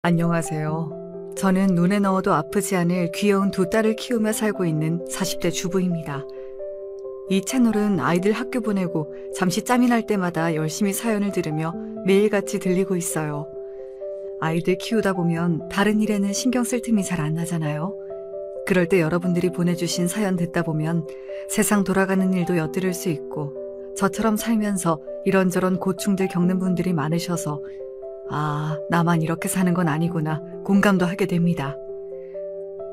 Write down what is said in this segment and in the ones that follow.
안녕하세요. 저는 눈에 넣어도 아프지 않을 귀여운 두 딸을 키우며 살고 있는 40대 주부입니다. 이 채널은 아이들 학교 보내고 잠시 짬이 날 때마다 열심히 사연을 들으며 매일같이 들리고 있어요. 아이들 키우다 보면 다른 일에는 신경 쓸 틈이 잘 안 나잖아요. 그럴 때 여러분들이 보내주신 사연 듣다 보면 세상 돌아가는 일도 엿들을 수 있고 저처럼 살면서 이런저런 고충들 겪는 분들이 많으셔서 나만 이렇게 사는 건 아니구나 공감도 하게 됩니다.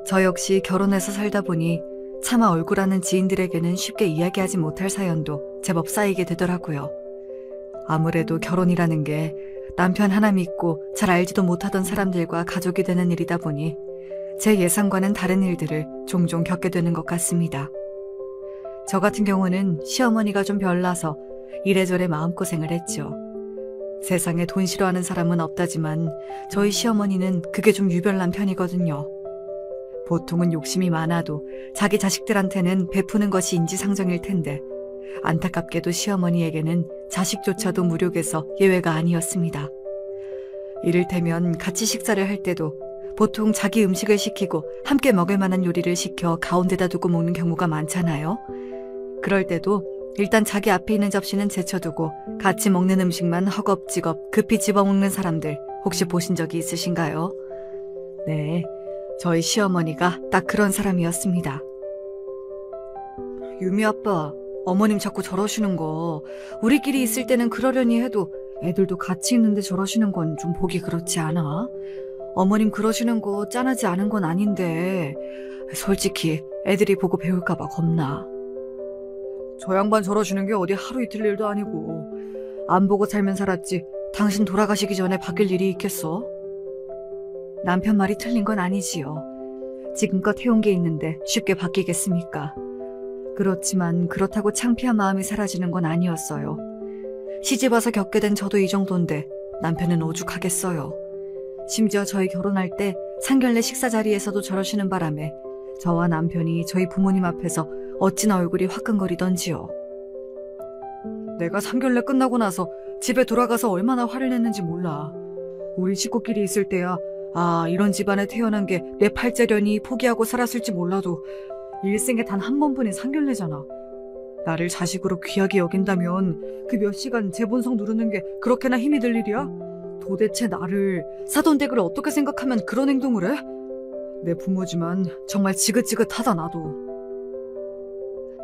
저 역시 결혼해서 살다 보니 차마 얼굴하는 지인들에게는 쉽게 이야기하지 못할 사연도 제법 쌓이게 되더라고요. 아무래도 결혼이라는 게 남편 하나 믿고 잘 알지도 못하던 사람들과 가족이 되는 일이다 보니 제 예상과는 다른 일들을 종종 겪게 되는 것 같습니다. 저 같은 경우는 시어머니가 좀 별나서 이래저래 마음고생을 했죠. 세상에 돈 싫어하는 사람은 없다지만 저희 시어머니는 그게 좀 유별난 편이거든요. 보통은 욕심이 많아도 자기 자식들한테는 베푸는 것이 인지상정일 텐데 안타깝게도 시어머니에게는 자식조차도 무력해서 예외가 아니었습니다. 이를테면 같이 식사를 할 때도 보통 자기 음식을 시키고 함께 먹을 만한 요리를 시켜 가운데다 두고 먹는 경우가 많잖아요. 그럴 때도 일단 자기 앞에 있는 접시는 제쳐두고 같이 먹는 음식만 허겁지겁 급히 집어먹는 사람들 혹시 보신 적이 있으신가요? 네, 저희 시어머니가 딱 그런 사람이었습니다. 유미 아빠, 어머님 자꾸 저러시는 거 우리끼리 있을 때는 그러려니 해도 애들도 같이 있는데 저러시는 건 좀 보기 그렇지 않아? 어머님 그러시는 거 짠하지 않은 건 아닌데 솔직히 애들이 보고 배울까 봐 겁나. 저 양반 저러시는 게 어디 하루 이틀 일도 아니고 안 보고 살면 살았지 당신 돌아가시기 전에 바뀔 일이 있겠어? 남편 말이 틀린 건 아니지요. 지금껏 해온 게 있는데 쉽게 바뀌겠습니까? 그렇지만 그렇다고 창피한 마음이 사라지는 건 아니었어요. 시집와서 겪게 된 저도 이 정도인데 남편은 오죽하겠어요. 심지어 저희 결혼할 때 상견례 식사 자리에서도 저러시는 바람에 저와 남편이 저희 부모님 앞에서 어찌나 얼굴이 화끈거리던지요. 내가 상견례 끝나고 나서 집에 돌아가서 얼마나 화를 냈는지 몰라. 우리 식구끼리 있을 때야 이런 집안에 태어난 게 내 팔자련이 포기하고 살았을지 몰라도 일생에 단 한 번뿐인 상견례잖아. 나를 자식으로 귀하게 여긴다면 그 몇 시간 제 본성 누르는 게 그렇게나 힘이 들 일이야? 도대체 나를 사돈댁을 어떻게 생각하면 그런 행동을 해? 내 부모지만 정말 지긋지긋하다 나도.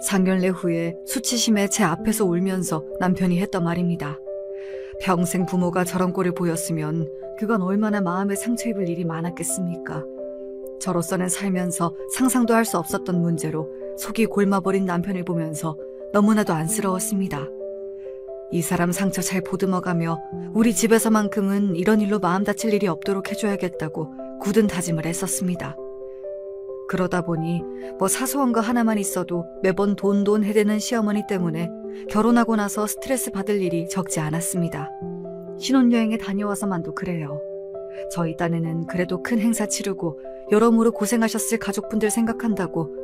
상견례 후에 수치심에 제 앞에서 울면서 남편이 했던 말입니다. 평생 부모가 저런 꼴을 보였으면 그건 얼마나 마음에 상처 입을 일이 많았겠습니까? 저로서는 살면서 상상도 할 수 없었던 문제로 속이 골마버린 남편을 보면서 너무나도 안쓰러웠습니다. 이 사람 상처 잘 보듬어가며 우리 집에서만큼은 이런 일로 마음 다칠 일이 없도록 해줘야겠다고 굳은 다짐을 했었습니다. 그러다 보니 사소한 거 하나만 있어도 매번 돈 해대는 시어머니 때문에 결혼하고 나서 스트레스 받을 일이 적지 않았습니다. 신혼여행에 다녀와서만도 그래요. 저희 딴에는 그래도 큰 행사 치르고 여러모로 고생하셨을 가족분들 생각한다고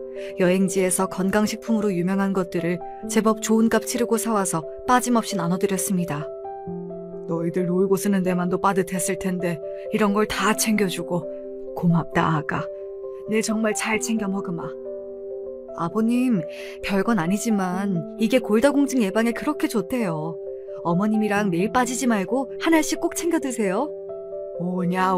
여행지에서 건강식품으로 유명한 것들을 제법 좋은 값 치르고 사와서 빠짐없이 나눠드렸습니다. 너희들 놀고 쓰는 데만도 빠듯했을 텐데 이런 걸 다 챙겨주고 고맙다 아가. 네 정말 잘 챙겨 먹으마. 아버님 별건 아니지만 이게 골다공증 예방에 그렇게 좋대요. 어머님이랑 매일 빠지지 말고 하나씩 꼭 챙겨 드세요. 오냐.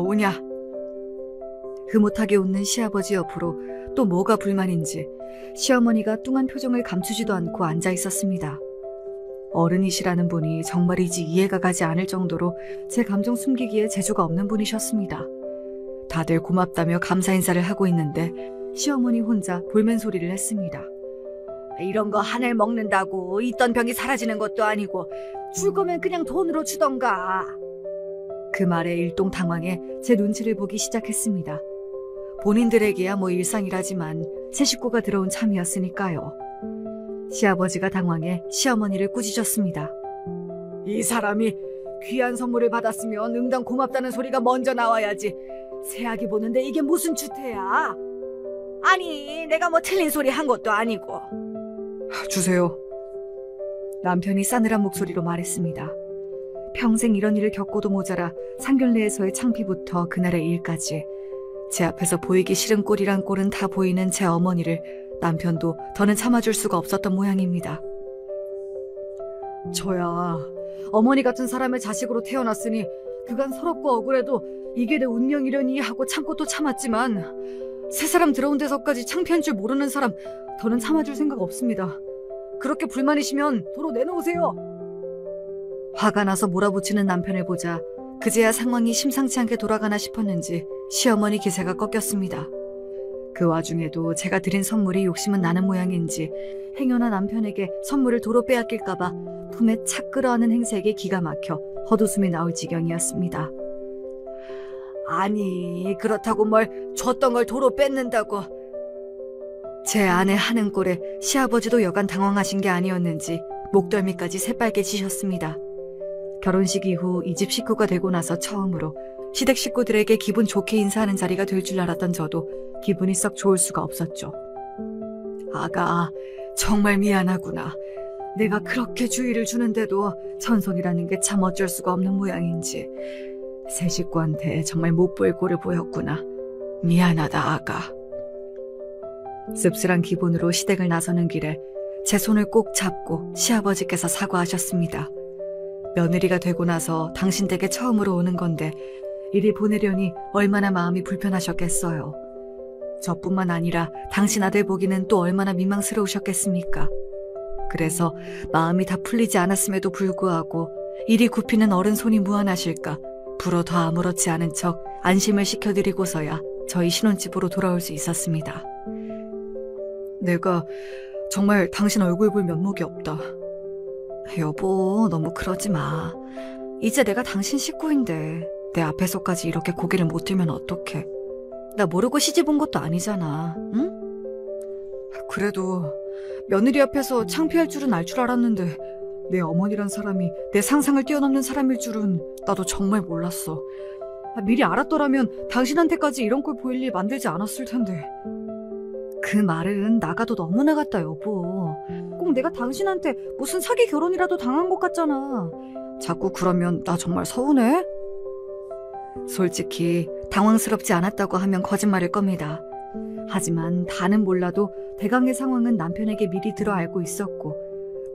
흐뭇하게 웃는 시아버지 옆으로 또 뭐가 불만인지 시어머니가 뚱한 표정을 감추지도 않고 앉아 있었습니다. 어른이시라는 분이 정말이지 이해가 가지 않을 정도로 제 감정 숨기기에 재주가 없는 분이셨습니다. 다들 고맙다며 감사 인사를 하고 있는데 시어머니 혼자 볼멘 소리를 했습니다. 이런 거 한알 먹는다고 있던 병이 사라지는 것도 아니고 줄 거면 그냥 돈으로 주던가. 그 말에 일동당황해 제 눈치를 보기 시작했습니다. 본인들에게야 일상이라지만 새 식구가 들어온 참이었으니까요. 시아버지가 당황해 시어머니를 꾸짖었습니다. 이 사람이 귀한 선물을 받았으면 응당 고맙다는 소리가 먼저 나와야지. 새아기 보는데 이게 무슨 주태야? 아니 내가 틀린 소리 한 것도 아니고. 주세요. 남편이 싸늘한 목소리로 말했습니다. 평생 이런 일을 겪고도 모자라 상견례에서의 창피부터 그날의 일까지 제 앞에서 보이기 싫은 꼴이란 꼴은 다 보이는 제 어머니를 남편도 더는 참아줄 수가 없었던 모양입니다. 저야 어머니 같은 사람의 자식으로 태어났으니 그간 서럽고 억울해도 이게 내 운명이려니 하고 참고 또 참았지만 새 사람 들어온 데서까지 창피한 줄 모르는 사람 더는 참아줄 생각 없습니다. 그렇게 불만이시면 도로 내놓으세요. 화가 나서 몰아붙이는 남편을 보자 그제야 상황이 심상치 않게 돌아가나 싶었는지 시어머니 기세가 꺾였습니다. 그 와중에도 제가 드린 선물이 욕심은 나는 모양인지 행여나 남편에게 선물을 도로 빼앗길까봐 품에 착 끌어안는 행색이 기가 막혀 헛웃음이 나올 지경이었습니다. 아니 그렇다고 뭘 줬던 걸 도로 뺏는다고. 제 아내 하는 꼴에 시아버지도 여간 당황하신 게 아니었는지 목덜미까지 새빨개지셨습니다. 결혼식 이후 이 집 식구가 되고 나서 처음으로 시댁 식구들에게 기분 좋게 인사하는 자리가 될 줄 알았던 저도 기분이 썩 좋을 수가 없었죠. 아가, 정말 미안하구나. 내가 그렇게 주의를 주는데도 천손이라는 게 참 어쩔 수가 없는 모양인지 새 식구한테 정말 못 보일 꼴을 보였구나. 미안하다, 아가. 씁쓸한 기분으로 시댁을 나서는 길에 제 손을 꼭 잡고 시아버지께서 사과하셨습니다. 며느리가 되고 나서 당신 댁에 처음으로 오는 건데 이리 보내려니 얼마나 마음이 불편하셨겠어요. 저뿐만 아니라 당신 아들 보기는 또 얼마나 민망스러우셨겠습니까. 그래서 마음이 다 풀리지 않았음에도 불구하고 이리 굽히는 어른 손이 무안하실까 불어 더 아무렇지 않은 척 안심을 시켜드리고서야 저희 신혼집으로 돌아올 수 있었습니다. 내가 정말 당신 얼굴 볼 면목이 없다. 여보, 너무 그러지 마. 이제 내가 당신 식구인데 내 앞에서까지 이렇게 고개를 못 들면 어떡해. 나 모르고 시집 온 것도 아니잖아, 응? 그래도 며느리 앞에서 창피할 줄은 알 줄 알았는데 내 어머니란 사람이 내 상상을 뛰어넘는 사람일 줄은 나도 정말 몰랐어. 미리 알았더라면 당신한테까지 이런 꼴 보일 일 만들지 않았을 텐데. 그 말은 나가도 너무 나갔다, 여보. 꼭 내가 당신한테 무슨 사기 결혼이라도 당한 것 같잖아. 자꾸 그러면 나 정말 서운해? 솔직히 당황스럽지 않았다고 하면 거짓말일 겁니다. 하지만 다는 몰라도 대강의 상황은 남편에게 미리 들어 알고 있었고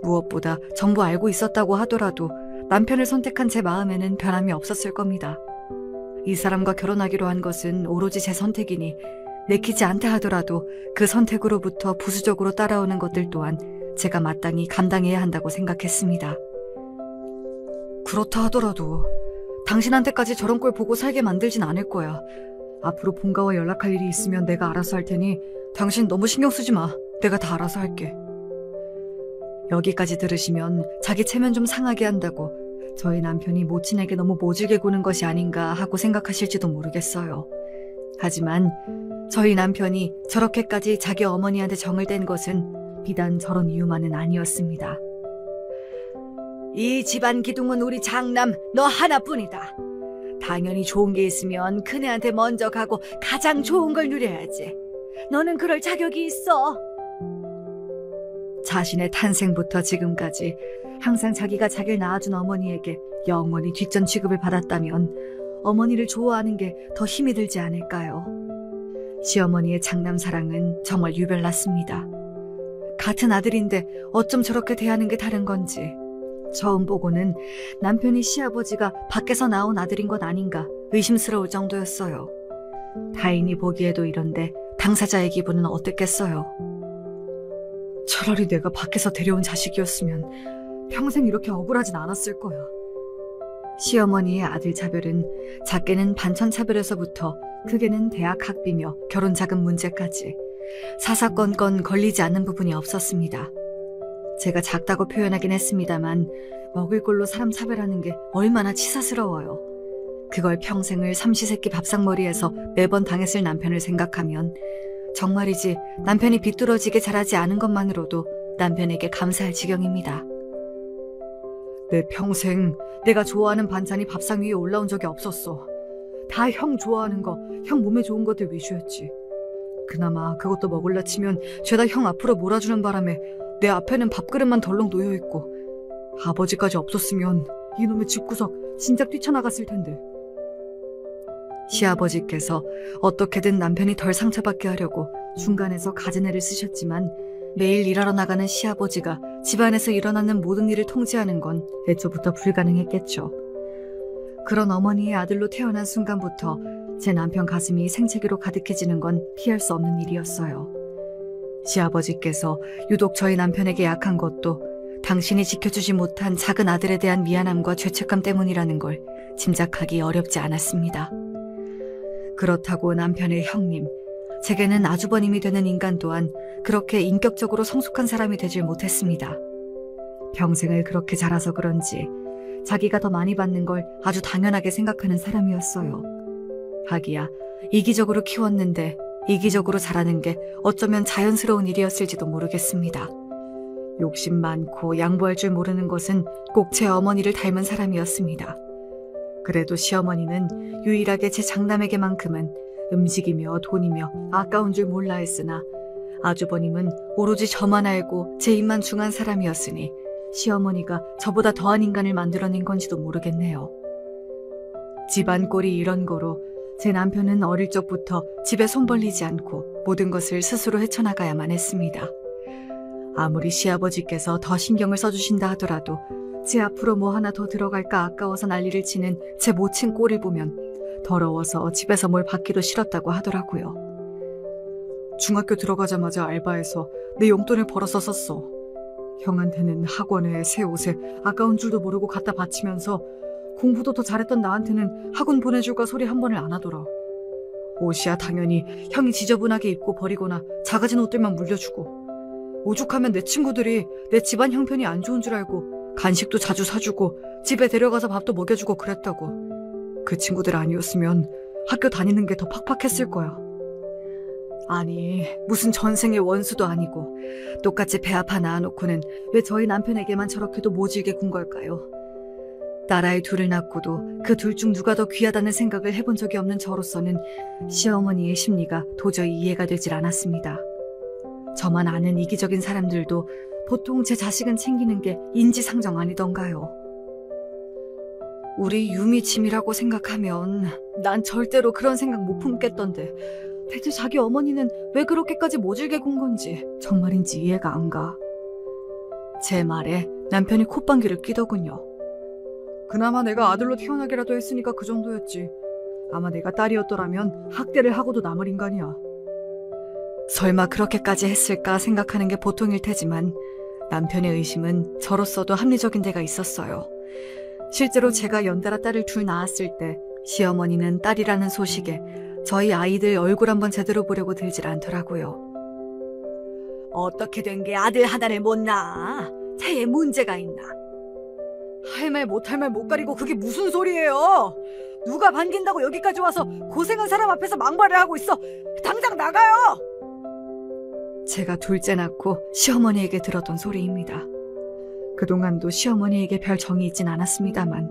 무엇보다 전부 알고 있었다고 하더라도 남편을 선택한 제 마음에는 변함이 없었을 겁니다. 이 사람과 결혼하기로 한 것은 오로지 제 선택이니 내키지 않다 하더라도 그 선택으로부터 부수적으로 따라오는 것들 또한 제가 마땅히 감당해야 한다고 생각했습니다. 그렇다 하더라도 당신한테까지 저런 꼴 보고 살게 만들진 않을 거야. 앞으로 본가와 연락할 일이 있으면 내가 알아서 할 테니 당신 너무 신경 쓰지 마. 내가 다 알아서 할게. 여기까지 들으시면 자기 체면 좀 상하게 한다고 저희 남편이 모친에게 너무 모질게 구는 것이 아닌가 하고 생각하실지도 모르겠어요. 하지만 저희 남편이 저렇게까지 자기 어머니한테 정을 댄 것은 비단 저런 이유만은 아니었습니다. 이 집안 기둥은 우리 장남 너 하나뿐이다. 당연히 좋은 게 있으면 큰애한테 먼저 가고 가장 좋은 걸 누려야지. 너는 그럴 자격이 있어. 자신의 탄생부터 지금까지 항상 자기가 자기를 낳아준 어머니에게 영원히 뒷전 취급을 받았다면 어머니를 좋아하는 게 더 힘이 들지 않을까요? 시어머니의 장남 사랑은 정말 유별났습니다. 같은 아들인데 어쩜 저렇게 대하는 게 다른 건지 처음 보고는 남편이 시아버지가 밖에서 나온 아들인 것 아닌가 의심스러울 정도였어요. 타인이 보기에도 이런데 당사자의 기분은 어땠겠어요? 차라리 내가 밖에서 데려온 자식이었으면 평생 이렇게 억울하진 않았을 거야. 시어머니의 아들 차별은 작게는 반천 차별에서부터 크게는 대학 학비며 결혼 자금 문제까지 사사건건 걸리지 않는 부분이 없었습니다. 제가 작다고 표현하긴 했습니다만 먹을 걸로 사람 차별하는 게 얼마나 치사스러워요. 그걸 평생을 삼시세끼 밥상머리에서 매번 당했을 남편을 생각하면 정말이지 남편이 비뚤어지게 자라지 않은 것만으로도 남편에게 감사할 지경입니다. 내 평생 내가 좋아하는 반찬이 밥상 위에 올라온 적이 없었어. 다 형 좋아하는 거, 형 몸에 좋은 것들 위주였지. 그나마 그것도 먹을라 치면 죄다 형 앞으로 몰아주는 바람에 내 앞에는 밥그릇만 덜렁 놓여있고 아버지까지 없었으면 이놈의 집구석 진작 뛰쳐나갔을 텐데. 시아버지께서 어떻게든 남편이 덜 상처받게 하려고 중간에서 가진애를 쓰셨지만 매일 일하러 나가는 시아버지가 집안에서 일어나는 모든 일을 통제하는 건 애초부터 불가능했겠죠. 그런 어머니의 아들로 태어난 순간부터 제 남편 가슴이 생채기로 가득해지는 건 피할 수 없는 일이었어요. 시아버지께서 유독 저희 남편에게 약한 것도 당신이 지켜주지 못한 작은 아들에 대한 미안함과 죄책감 때문이라는 걸 짐작하기 어렵지 않았습니다. 그렇다고 남편의 형님, 제게는 아주버님이 되는 인간 또한 그렇게 인격적으로 성숙한 사람이 되질 못했습니다. 평생을 그렇게 자라서 그런지 자기가 더 많이 받는 걸 아주 당연하게 생각하는 사람이었어요. 하기야 이기적으로 키웠는데 이기적으로 자라는 게 어쩌면 자연스러운 일이었을지도 모르겠습니다. 욕심 많고 양보할 줄 모르는 것은 꼭 제 어머니를 닮은 사람이었습니다. 그래도 시어머니는 유일하게 제 장남에게만큼은 음식이며 돈이며 아까운 줄 몰라 했으나 아주버님은 오로지 저만 알고 제 입만 중한 사람이었으니 시어머니가 저보다 더한 인간을 만들어낸 건지도 모르겠네요. 집안 꼴이 이런 거로 제 남편은 어릴 적부터 집에 손 벌리지 않고 모든 것을 스스로 헤쳐나가야만 했습니다. 아무리 시아버지께서 더 신경을 써주신다 하더라도 제 앞으로 뭐 하나 더 들어갈까 아까워서 난리를 치는 제 모친 꼴을 보면 더러워서 집에서 뭘 받기도 싫었다고 하더라고요. 중학교 들어가자마자 알바해서 내 용돈을 벌어서 썼어. 형한테는 학원에 새 옷에 아까운 줄도 모르고 갖다 바치면서 공부도 더 잘했던 나한테는 학원 보내줄까 소리 한 번을 안 하더라. 옷이야 당연히 형이 지저분하게 입고 버리거나 작아진 옷들만 물려주고, 오죽하면 내 친구들이 내 집안 형편이 안 좋은 줄 알고 간식도 자주 사주고 집에 데려가서 밥도 먹여주고 그랬다고. 그 친구들 아니었으면 학교 다니는 게 더 팍팍했을 거야. 아니, 무슨 전생의 원수도 아니고 똑같이 배 아파 낳아놓고는 왜 저희 남편에게만 저렇게도 모질게 군 걸까요? 딸아이 둘을 낳고도 그 둘 중 누가 더 귀하다는 생각을 해본 적이 없는 저로서는 시어머니의 심리가 도저히 이해가 되질 않았습니다. 저만 아는 이기적인 사람들도 보통 제 자식은 챙기는 게 인지상정 아니던가요? 우리 유미 짐이라고 생각하면 난 절대로 그런 생각 못 품겠던데 대체 자기 어머니는 왜 그렇게까지 모질게 군 건지 정말인지 이해가 안 가. 제 말에 남편이 콧방귀를 뀌더군요. 그나마 내가 아들로 태어나기라도 했으니까 그 정도였지. 아마 내가 딸이었더라면 학대를 하고도 남을 인간이야. 설마 그렇게까지 했을까 생각하는 게 보통일 테지만 남편의 의심은 저로서도 합리적인 데가 있었어요. 실제로 제가 연달아 딸을 둘 낳았을 때 시어머니는 딸이라는 소식에 저희 아이들 얼굴 한번 제대로 보려고 들질 않더라고요. 어떻게 된 게 아들 하나를 못 낳아? 태에 문제가 있나? 할 말 못할 말 못 가리고 그게 무슨 소리예요? 누가 반긴다고 여기까지 와서 고생한 사람 앞에서 망발을 하고 있어. 당장 나가요! 제가 둘째 낳고 시어머니에게 들었던 소리입니다. 그동안도 시어머니에게 별 정이 있진 않았습니다만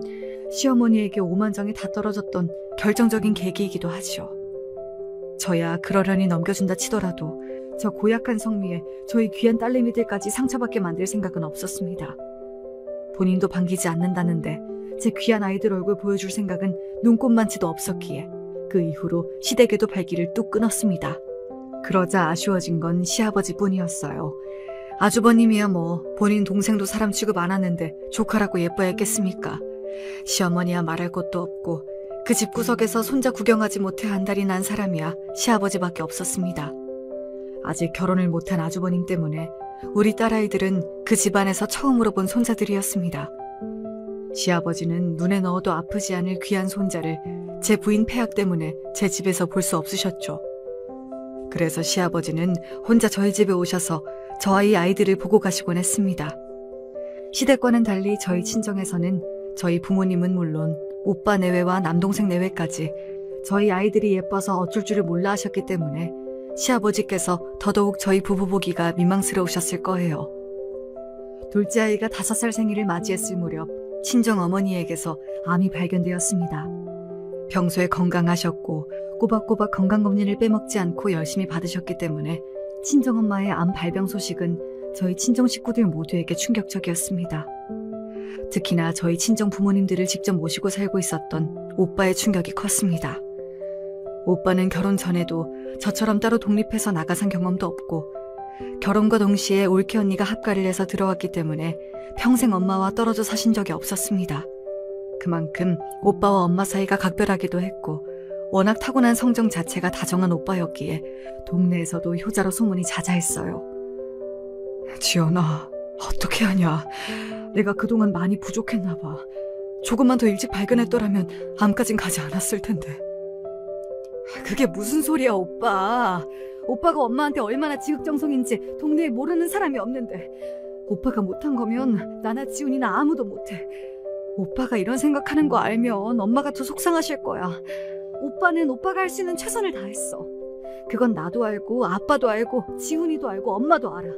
시어머니에게 오만정이 다 떨어졌던 결정적인 계기이기도 하죠. 저야 그러려니 넘겨준다 치더라도 저 고약한 성미에 저희 귀한 딸내미들까지 상처받게 만들 생각은 없었습니다. 본인도 반기지 않는다는데 제 귀한 아이들 얼굴 보여줄 생각은 눈꼽만치도 없었기에 그 이후로 시댁에도 발길을 뚝 끊었습니다. 그러자 아쉬워진 건 시아버지뿐이었어요. 아주버님이야 뭐 본인 동생도 사람 취급 안 하는데 조카라고 예뻐야 했겠습니까? 시어머니야 말할 것도 없고 그 집구석에서 손자 구경하지 못해 한 달이 난 사람이야 시아버지밖에 없었습니다. 아직 결혼을 못한 아주버님 때문에 우리 딸아이들은 그 집안에서 처음으로 본 손자들이었습니다. 시아버지는 눈에 넣어도 아프지 않을 귀한 손자를 제 부인 폐약 때문에 제 집에서 볼 수 없으셨죠. 그래서 시아버지는 혼자 저희 집에 오셔서 저와 이 아이들을 보고 가시곤 했습니다. 시댁과는 달리 저희 친정에서는 저희 부모님은 물론 오빠 내외와 남동생 내외까지 저희 아이들이 예뻐서 어쩔 줄을 몰라 하셨기 때문에 시아버지께서 더더욱 저희 부부 보기가 민망스러우셨을 거예요. 둘째 아이가 5살 생일을 맞이했을 무렵 친정어머니에게서 암이 발견되었습니다. 평소에 건강하셨고 꼬박꼬박 건강검진을 빼먹지 않고 열심히 받으셨기 때문에 친정엄마의 암 발병 소식은 저희 친정 식구들 모두에게 충격적이었습니다. 특히나 저희 친정 부모님들을 직접 모시고 살고 있었던 오빠의 충격이 컸습니다. 오빠는 결혼 전에도 저처럼 따로 독립해서 나가 산 경험도 없고 결혼과 동시에 올케 언니가 합가를 해서 들어왔기 때문에 평생 엄마와 떨어져 사신 적이 없었습니다. 그만큼 오빠와 엄마 사이가 각별하기도 했고 워낙 타고난 성정 자체가 다정한 오빠였기에 동네에서도 효자로 소문이 자자했어요. 지연아, 어떻게 하냐. 내가 그동안 많이 부족했나 봐. 조금만 더 일찍 발견했더라면 암까진 가지 않았을 텐데. 그게 무슨 소리야, 오빠. 오빠가 엄마한테 얼마나 지극정성인지 동네에 모르는 사람이 없는데 오빠가 못한 거면 나나 지훈이나 아무도 못해. 오빠가 이런 생각하는 거 알면 엄마가 더 속상하실 거야. 오빠는 오빠가 할 수 있는 최선을 다했어. 그건 나도 알고 아빠도 알고 지훈이도 알고 엄마도 알아.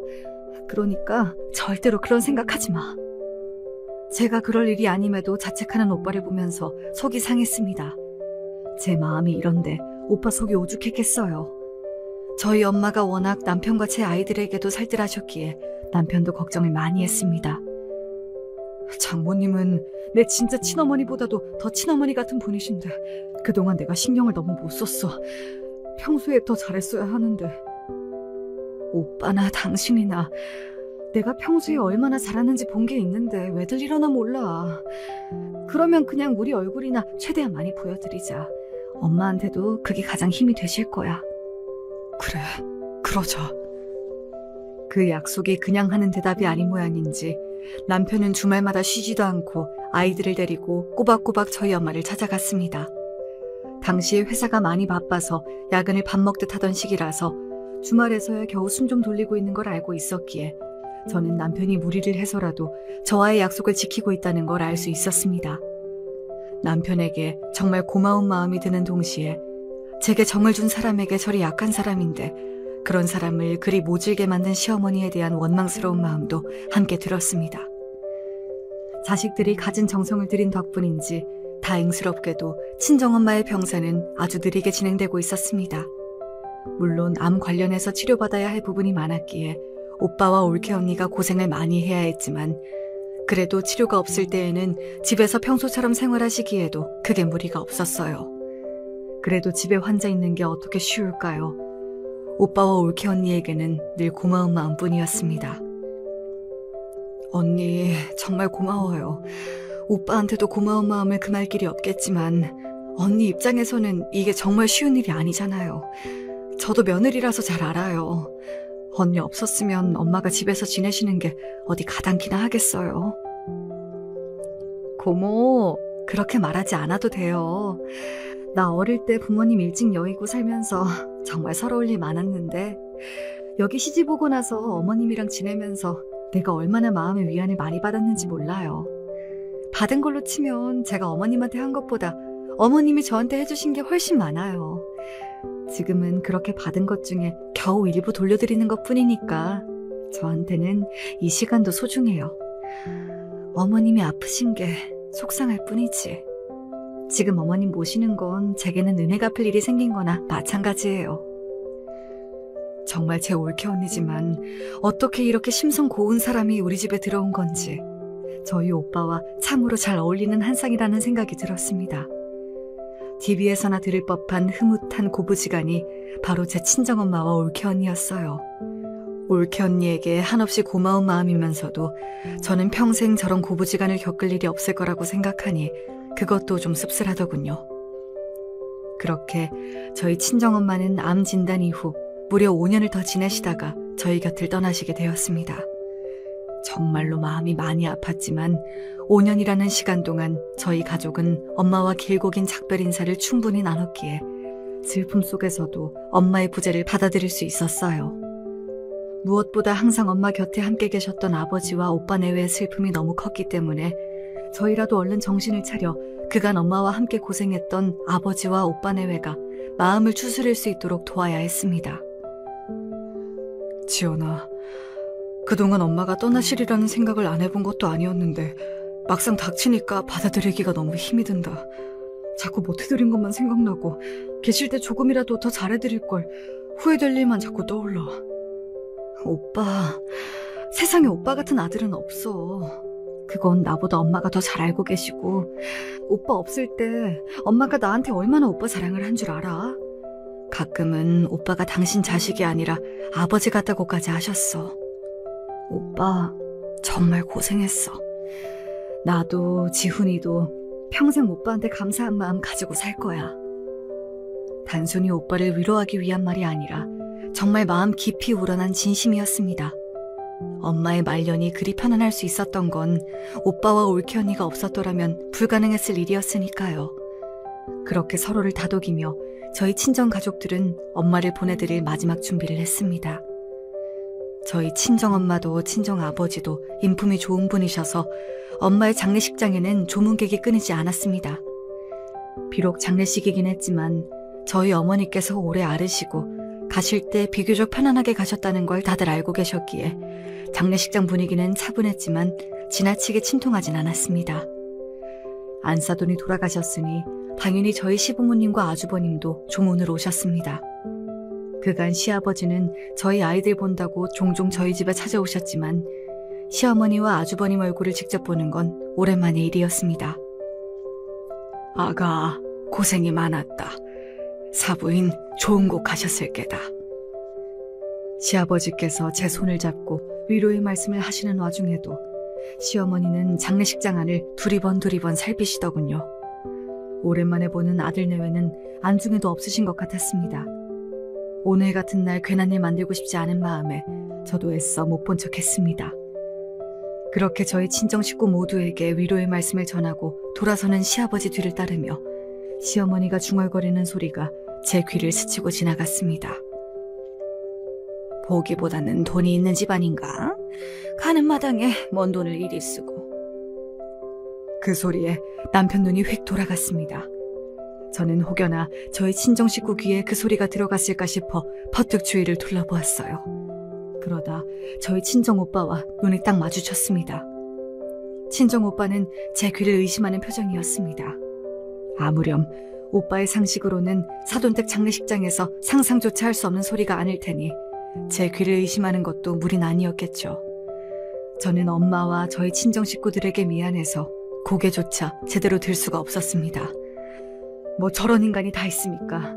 그러니까 절대로 그런 생각하지 마. 제가 그럴 일이 아님에도 자책하는 오빠를 보면서 속이 상했습니다. 제 마음이 이런데 오빠 속이 오죽했겠어요. 저희 엄마가 워낙 남편과 제 아이들에게도 살뜰하셨기에 남편도 걱정을 많이 했습니다. 장모님은 내 진짜 친어머니보다도 더 친어머니 같은 분이신데 그동안 내가 신경을 너무 못 썼어. 평소에 더 잘했어야 하는데. 오빠나 당신이나 내가 평소에 얼마나 잘하는지 본 게 있는데 왜들 이러나 몰라. 그러면 그냥 우리 얼굴이나 최대한 많이 보여드리자. 엄마한테도 그게 가장 힘이 되실 거야. 그래, 그러자. 그 약속이 그냥 하는 대답이 아닌 모양인지 남편은 주말마다 쉬지도 않고 아이들을 데리고 꼬박꼬박 저희 엄마를 찾아갔습니다. 당시에 회사가 많이 바빠서 야근을 밥 먹듯 하던 시기라서 주말에서야 겨우 숨 좀 돌리고 있는 걸 알고 있었기에 저는 남편이 무리를 해서라도 저와의 약속을 지키고 있다는 걸 알 수 있었습니다. 남편에게 정말 고마운 마음이 드는 동시에 제게 정을 준 사람에게 저리 약한 사람인데 그런 사람을 그리 모질게 만든 시어머니에 대한 원망스러운 마음도 함께 들었습니다. 자식들이 가진 정성을 들인 덕분인지 다행스럽게도 친정엄마의 병사는 아주 느리게 진행되고 있었습니다. 물론 암 관련해서 치료받아야 할 부분이 많았기에 오빠와 올케 언니가 고생을 많이 해야 했지만 그래도 치료가 없을 때에는 집에서 평소처럼 생활하시기에도 크게 무리가 없었어요. 그래도 집에 환자 있는 게 어떻게 쉬울까요? 오빠와 올케 언니에게는 늘 고마운 마음뿐이었습니다. 언니 정말 고마워요. 오빠한테도 고마운 마음을 금할 길이 없겠지만 언니 입장에서는 이게 정말 쉬운 일이 아니잖아요. 저도 며느리라서 잘 알아요. 언니 없었으면 엄마가 집에서 지내시는 게 어디 가당키나 하겠어요. 고모, 그렇게 말하지 않아도 돼요. 나 어릴 때 부모님 일찍 여의고 살면서 정말 서러울 일 많았는데 여기 시집 오고 나서 어머님이랑 지내면서 내가 얼마나 마음의 위안을 많이 받았는지 몰라요. 받은 걸로 치면 제가 어머님한테 한 것보다 어머님이 저한테 해주신 게 훨씬 많아요. 지금은 그렇게 받은 것 중에 겨우 일부 돌려드리는 것 뿐이니까 저한테는 이 시간도 소중해요. 어머님이 아프신 게 속상할 뿐이지. 지금 어머님 모시는 건 제게는 은혜 갚을 일이 생긴 거나 마찬가지예요. 정말 제 올케 언니지만 어떻게 이렇게 심성 고운 사람이 우리 집에 들어온 건지 저희 오빠와 참으로 잘 어울리는 한 쌍이라는 생각이 들었습니다. TV에서나 들을 법한 흐뭇한 고부지간이 바로 제 친정엄마와 올케 언니였어요. 올케 언니에게 한없이 고마운 마음이면서도 저는 평생 저런 고부지간을 겪을 일이 없을 거라고 생각하니 그것도 좀 씁쓸하더군요. 그렇게 저희 친정엄마는 암 진단 이후 무려 5년을 더 지내시다가 저희 곁을 떠나시게 되었습니다. 정말로 마음이 많이 아팠지만 5년이라는 시간 동안 저희 가족은 엄마와 길고 긴 작별 인사를 충분히 나눴기에 슬픔 속에서도 엄마의 부재를 받아들일 수 있었어요. 무엇보다 항상 엄마 곁에 함께 계셨던 아버지와 오빠 내외의 슬픔이 너무 컸기 때문에 저희라도 얼른 정신을 차려 그간 엄마와 함께 고생했던 아버지와 오빠 내외가 마음을 추스릴 수 있도록 도와야 했습니다. 지연아, 그동안 엄마가 떠나시리라는 생각을 안 해본 것도 아니었는데 막상 닥치니까 받아들이기가 너무 힘이 든다. 자꾸 못해드린 것만 생각나고 계실 때 조금이라도 더 잘해드릴 걸 후회될 일만 자꾸 떠올라. 오빠, 세상에 오빠 같은 아들은 없어. 그건 나보다 엄마가 더 잘 알고 계시고, 오빠 없을 때 엄마가 나한테 얼마나 오빠 사랑을 한 줄 알아? 가끔은 오빠가 당신 자식이 아니라 아버지 같다고까지 하셨어. 오빠 정말 고생했어. 나도 지훈이도 평생 오빠한테 감사한 마음 가지고 살 거야. 단순히 오빠를 위로하기 위한 말이 아니라 정말 마음 깊이 우러난 진심이었습니다. 엄마의 말년이 그리 편안할 수 있었던 건 오빠와 올케 언니가 없었더라면 불가능했을 일이었으니까요. 그렇게 서로를 다독이며 저희 친정 가족들은 엄마를 보내드릴 마지막 준비를 했습니다. 저희 친정엄마도 친정아버지도 인품이 좋은 분이셔서 엄마의 장례식장에는 조문객이 끊이지 않았습니다. 비록 장례식이긴 했지만 저희 어머니께서 오래 앓으시고 가실 때 비교적 편안하게 가셨다는 걸 다들 알고 계셨기에 장례식장 분위기는 차분했지만 지나치게 친통하진 않았습니다. 안사돈이 돌아가셨으니 당연히 저희 시부모님과 아주버님도 조문을 오셨습니다. 그간 시아버지는 저희 아이들 본다고 종종 저희 집에 찾아오셨지만 시어머니와 아주버님 얼굴을 직접 보는 건 오랜만의 일이었습니다. 아가, 고생이 많았다. 사부인 좋은 곳 가셨을 게다. 시아버지께서 제 손을 잡고 위로의 말씀을 하시는 와중에도 시어머니는 장례식장 안을 두리번 살피시더군요. 오랜만에 보는 아들 내외는 안중에도 없으신 것 같았습니다. 오늘 같은 날 괜한 일 만들고 싶지 않은 마음에 저도 애써 못 본 척했습니다. 그렇게 저희 친정 식구 모두에게 위로의 말씀을 전하고 돌아서는 시아버지 뒤를 따르며 시어머니가 중얼거리는 소리가 제 귀를 스치고 지나갔습니다. 보기보다는 돈이 있는 집안인가? 가는 마당에 먼 돈을 이리 쓰고. 그 소리에 남편 눈이 휙 돌아갔습니다. 저는 혹여나 저희 친정 식구 귀에 그 소리가 들어갔을까 싶어 퍼뜩 주위를 둘러보았어요. 그러다 저희 친정 오빠와 눈이 딱 마주쳤습니다. 친정 오빠는 제 귀를 의심하는 표정이었습니다. 아무렴 오빠의 상식으로는 사돈댁 장례식장에서 상상조차 할 수 없는 소리가 아닐 테니 제 귀를 의심하는 것도 무리는 아니었겠죠. 저는 엄마와 저희 친정 식구들에게 미안해서 고개조차 제대로 들 수가 없었습니다. 뭐 저런 인간이 다 있습니까?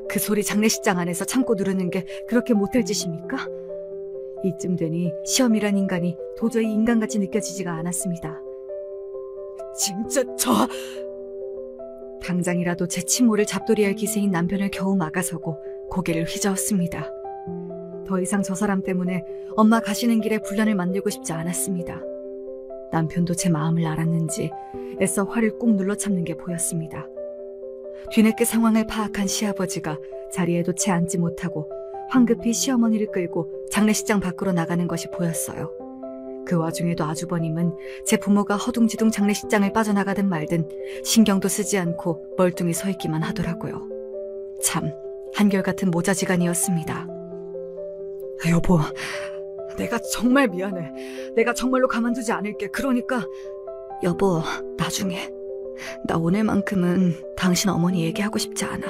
그 소리 장례식장 안에서 참고 누르는 게 그렇게 못할 짓입니까? 이쯤 되니 시험이란 인간이 도저히 인간같이 느껴지지가 않았습니다. 진짜 당장이라도 제 치모를 잡돌이할 기세인 남편을 겨우 막아서고 고개를 휘저었습니다. 더 이상 저 사람 때문에 엄마 가시는 길에 분란을 만들고 싶지 않았습니다. 남편도 제 마음을 알았는지 애써 화를 꾹 눌러 참는 게 보였습니다. 뒤늦게 상황을 파악한 시아버지가 자리에도 채 앉지 못하고 황급히 시어머니를 끌고 장례식장 밖으로 나가는 것이 보였어요. 그 와중에도 아주버님은 제 부모가 허둥지둥 장례식장을 빠져나가든 말든 신경도 쓰지 않고 멀뚱히 서 있기만 하더라고요. 참 한결같은 모자지간이었습니다. 여보, 내가 정말 미안해. 내가 정말로 가만두지 않을게. 그러니까 여보, 나중에 나 오늘만큼은 당신 어머니 얘기하고 싶지 않아.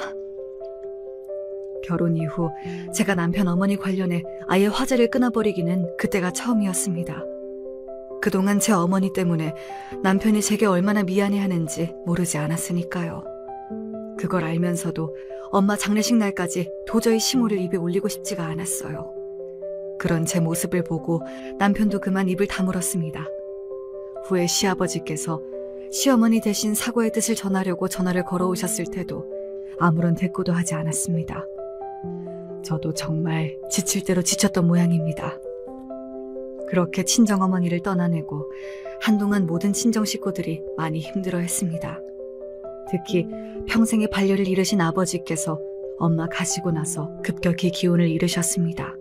결혼 이후 제가 남편 어머니 관련해 아예 화제를 끊어버리기는 그때가 처음이었습니다. 그동안 제 어머니 때문에 남편이 제게 얼마나 미안해하는지 모르지 않았으니까요. 그걸 알면서도 엄마 장례식 날까지 도저히 시모를 입에 올리고 싶지가 않았어요. 그런 제 모습을 보고 남편도 그만 입을 다물었습니다. 후에 시아버지께서 시어머니 대신 사과의 뜻을 전하려고 전화를 걸어오셨을 때도 아무런 대꾸도 하지 않았습니다. 저도 정말 지칠 대로 지쳤던 모양입니다. 그렇게 친정어머니를 떠나내고 한동안 모든 친정 식구들이 많이 힘들어했습니다. 특히 평생의 반려를 잃으신 아버지께서 엄마 가시고 나서 급격히 기운을 잃으셨습니다.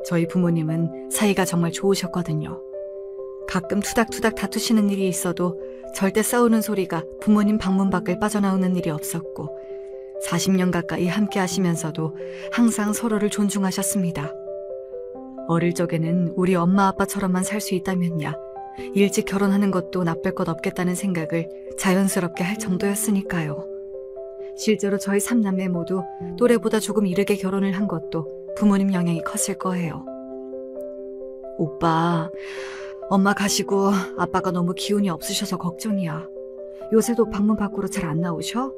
저희 부모님은 사이가 정말 좋으셨거든요. 가끔 투닥투닥 다투시는 일이 있어도 절대 싸우는 소리가 부모님 방문 밖을 빠져나오는 일이 없었고 40년 가까이 함께 하시면서도 항상 서로를 존중하셨습니다. 어릴 적에는 우리 엄마 아빠처럼만 살 수 있다면야 일찍 결혼하는 것도 나쁠 것 없겠다는 생각을 자연스럽게 할 정도였으니까요. 실제로 저희 3남매 모두 또래보다 조금 이르게 결혼을 한 것도 부모님 영향이 컸을 거예요. 오빠, 엄마 가시고 아빠가 너무 기운이 없으셔서 걱정이야. 요새도 방문 밖으로 잘 안 나오셔?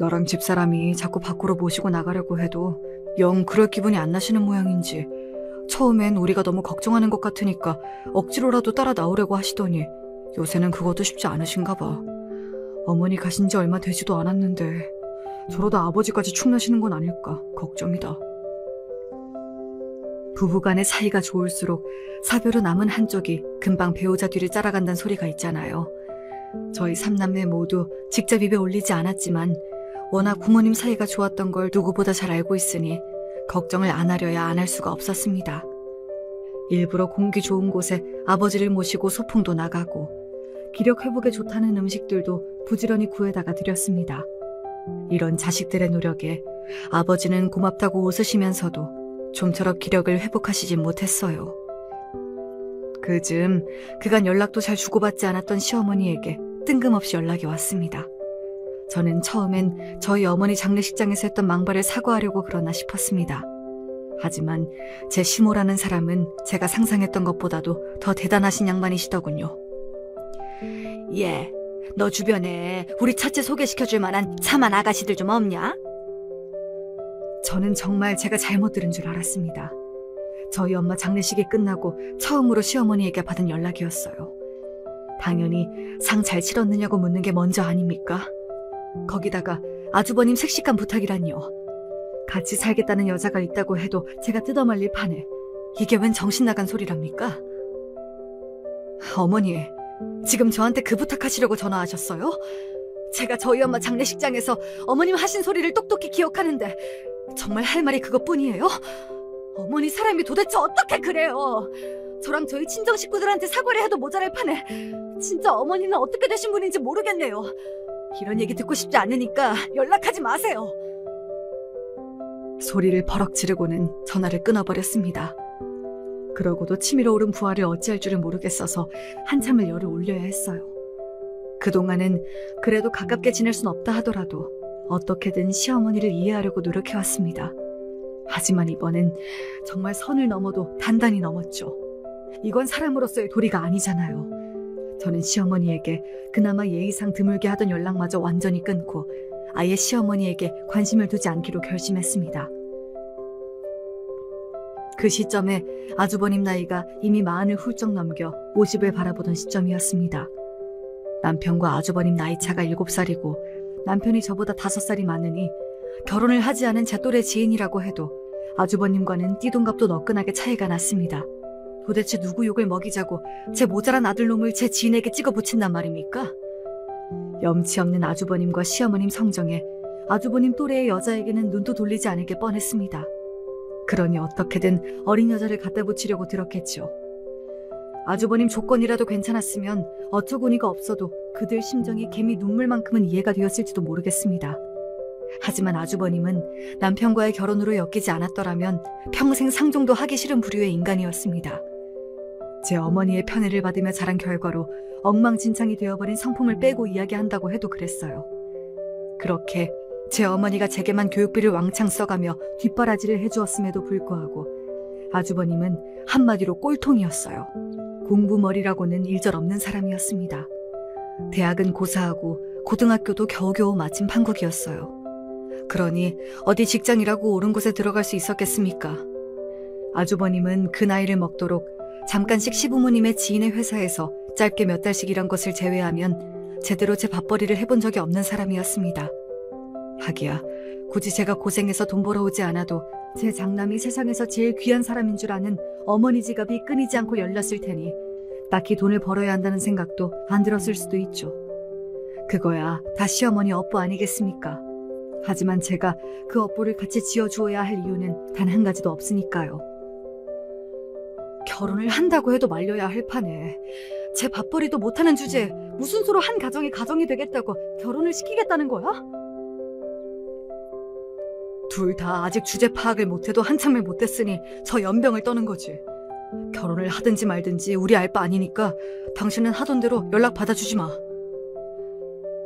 너랑 집사람이 자꾸 밖으로 모시고 나가려고 해도 영 그럴 기분이 안 나시는 모양인지 처음엔 우리가 너무 걱정하는 것 같으니까 억지로라도 따라 나오려고 하시더니 요새는 그것도 쉽지 않으신가 봐. 어머니 가신 지 얼마 되지도 않았는데 저러다 아버지까지 축나시는 건 아닐까 걱정이다. 부부간의 사이가 좋을수록 사별후 남은 한쪽이 금방 배우자 뒤를 따라간다는 소리가 있잖아요. 저희 3남매 모두 직접 입에 올리지 않았지만 워낙 부모님 사이가 좋았던 걸 누구보다 잘 알고 있으니 걱정을 안 하려야 안 할 수가 없었습니다. 일부러 공기 좋은 곳에 아버지를 모시고 소풍도 나가고 기력 회복에 좋다는 음식들도 부지런히 구해다가 드렸습니다. 이런 자식들의 노력에 아버지는 고맙다고 웃으시면서도 좀처럼 기력을 회복하시진 못했어요. 그즈음 그간 연락도 잘 주고받지 않았던 시어머니에게 뜬금없이 연락이 왔습니다. 저는 처음엔 저희 어머니 장례식장에서 했던 망발을 사과하려고 그러나 싶었습니다. 하지만 제 시모라는 사람은 제가 상상했던 것보다도 더 대단하신 양반이시더군요. 예, 너 주변에 우리 첫째 소개시켜줄 만한 참한 아가씨들 좀 없냐? 저는 정말 제가 잘못 들은 줄 알았습니다. 저희 엄마 장례식이 끝나고 처음으로 시어머니에게 받은 연락이었어요. 당연히 상 잘 치렀느냐고 묻는 게 먼저 아닙니까? 거기다가 아주버님 색시간 부탁이라니요. 같이 살겠다는 여자가 있다고 해도 제가 뜯어말릴 판에 이게 웬 정신나간 소리랍니까? 어머니, 지금 저한테 그 부탁하시려고 전화하셨어요? 제가 저희 엄마 장례식장에서 어머님 하신 소리를 똑똑히 기억하는데 정말 할 말이 그것뿐이에요? 어머니 사람이 도대체 어떻게 그래요? 저랑 저희 친정 식구들한테 사과를 해도 모자랄 판에 진짜 어머니는 어떻게 되신 분인지 모르겠네요. 이런 얘기 듣고 싶지 않으니까 연락하지 마세요. 소리를 버럭 지르고는 전화를 끊어버렸습니다. 그러고도 치밀어 오른 부하를 어찌할 줄을 모르겠어서 한참을 열을 올려야 했어요. 그동안은 그래도 가깝게 지낼 순 없다 하더라도 어떻게든 시어머니를 이해하려고 노력해왔습니다. 하지만 이번엔 정말 선을 넘어도 단단히 넘었죠. 이건 사람으로서의 도리가 아니잖아요. 저는 시어머니에게 그나마 예의상 드물게 하던 연락마저 완전히 끊고 아예 시어머니에게 관심을 두지 않기로 결심했습니다. 그 시점에 아주버님 나이가 이미 40을 훌쩍 넘겨 50을 바라보던 시점이었습니다. 남편과 아주버님 나이 차가 7살이고 남편이 저보다 5살이 많으니 결혼을 하지 않은 제 또래 지인이라고 해도 아주버님과는 띠동갑도 너끈하게 차이가 났습니다. 도대체 누구 욕을 먹이자고 제 모자란 아들놈을 제 지인에게 찍어 붙인단 말입니까? 염치 없는 아주버님과 시어머님 성정에 아주버님 또래의 여자에게는 눈도 돌리지 않을 게 뻔했습니다. 그러니 어떻게든 어린 여자를 갖다 붙이려고 들었겠죠. 아주버님 조건이라도 괜찮았으면 어처구니가 없어도 그들 심정이 개미 눈물만큼은 이해가 되었을지도 모르겠습니다. 하지만 아주버님은 남편과의 결혼으로 엮이지 않았더라면 평생 상종도 하기 싫은 부류의 인간이었습니다. 제 어머니의 편애를 받으며 자란 결과로 엉망진창이 되어버린 성품을 빼고 이야기한다고 해도 그랬어요. 그렇게 제 어머니가 제게만 교육비를 왕창 써가며 뒷바라지를 해주었음에도 불구하고 아주버님은 한마디로 꼴통이었어요. 공부머리라고는 일절없는 사람이었습니다. 대학은 고사하고 고등학교도 겨우겨우 마친 판국이었어요. 그러니 어디 직장이라고 옳은 곳에 들어갈 수 있었겠습니까? 아주버님은 그 나이를 먹도록 잠깐씩 시부모님의 지인의 회사에서 짧게 몇 달씩 일한 것을 제외하면 제대로 제 밥벌이를 해본 적이 없는 사람이었습니다. 하기야 굳이 제가 고생해서 돈 벌어오지 않아도 제 장남이 세상에서 제일 귀한 사람인 줄 아는 어머니 지갑이 끊이지 않고 열렸을 테니 딱히 돈을 벌어야 한다는 생각도 안 들었을 수도 있죠. 그거야 다 시어머니 업보 아니겠습니까? 하지만 제가 그 업보를 같이 지어주어야 할 이유는 단 한 가지도 없으니까요. 결혼을 한다고 해도 말려야 할 판에 제 밥벌이도 못하는 주제에 무슨 수로 한 가정이 가정이 되겠다고 결혼을 시키겠다는 거야? 둘 다 아직 주제 파악을 못해도 한참을 못했으니 저 연병을 떠는 거지. 결혼을 하든지 말든지 우리 알 바 아니니까 당신은 하던 대로 연락 받아주지 마.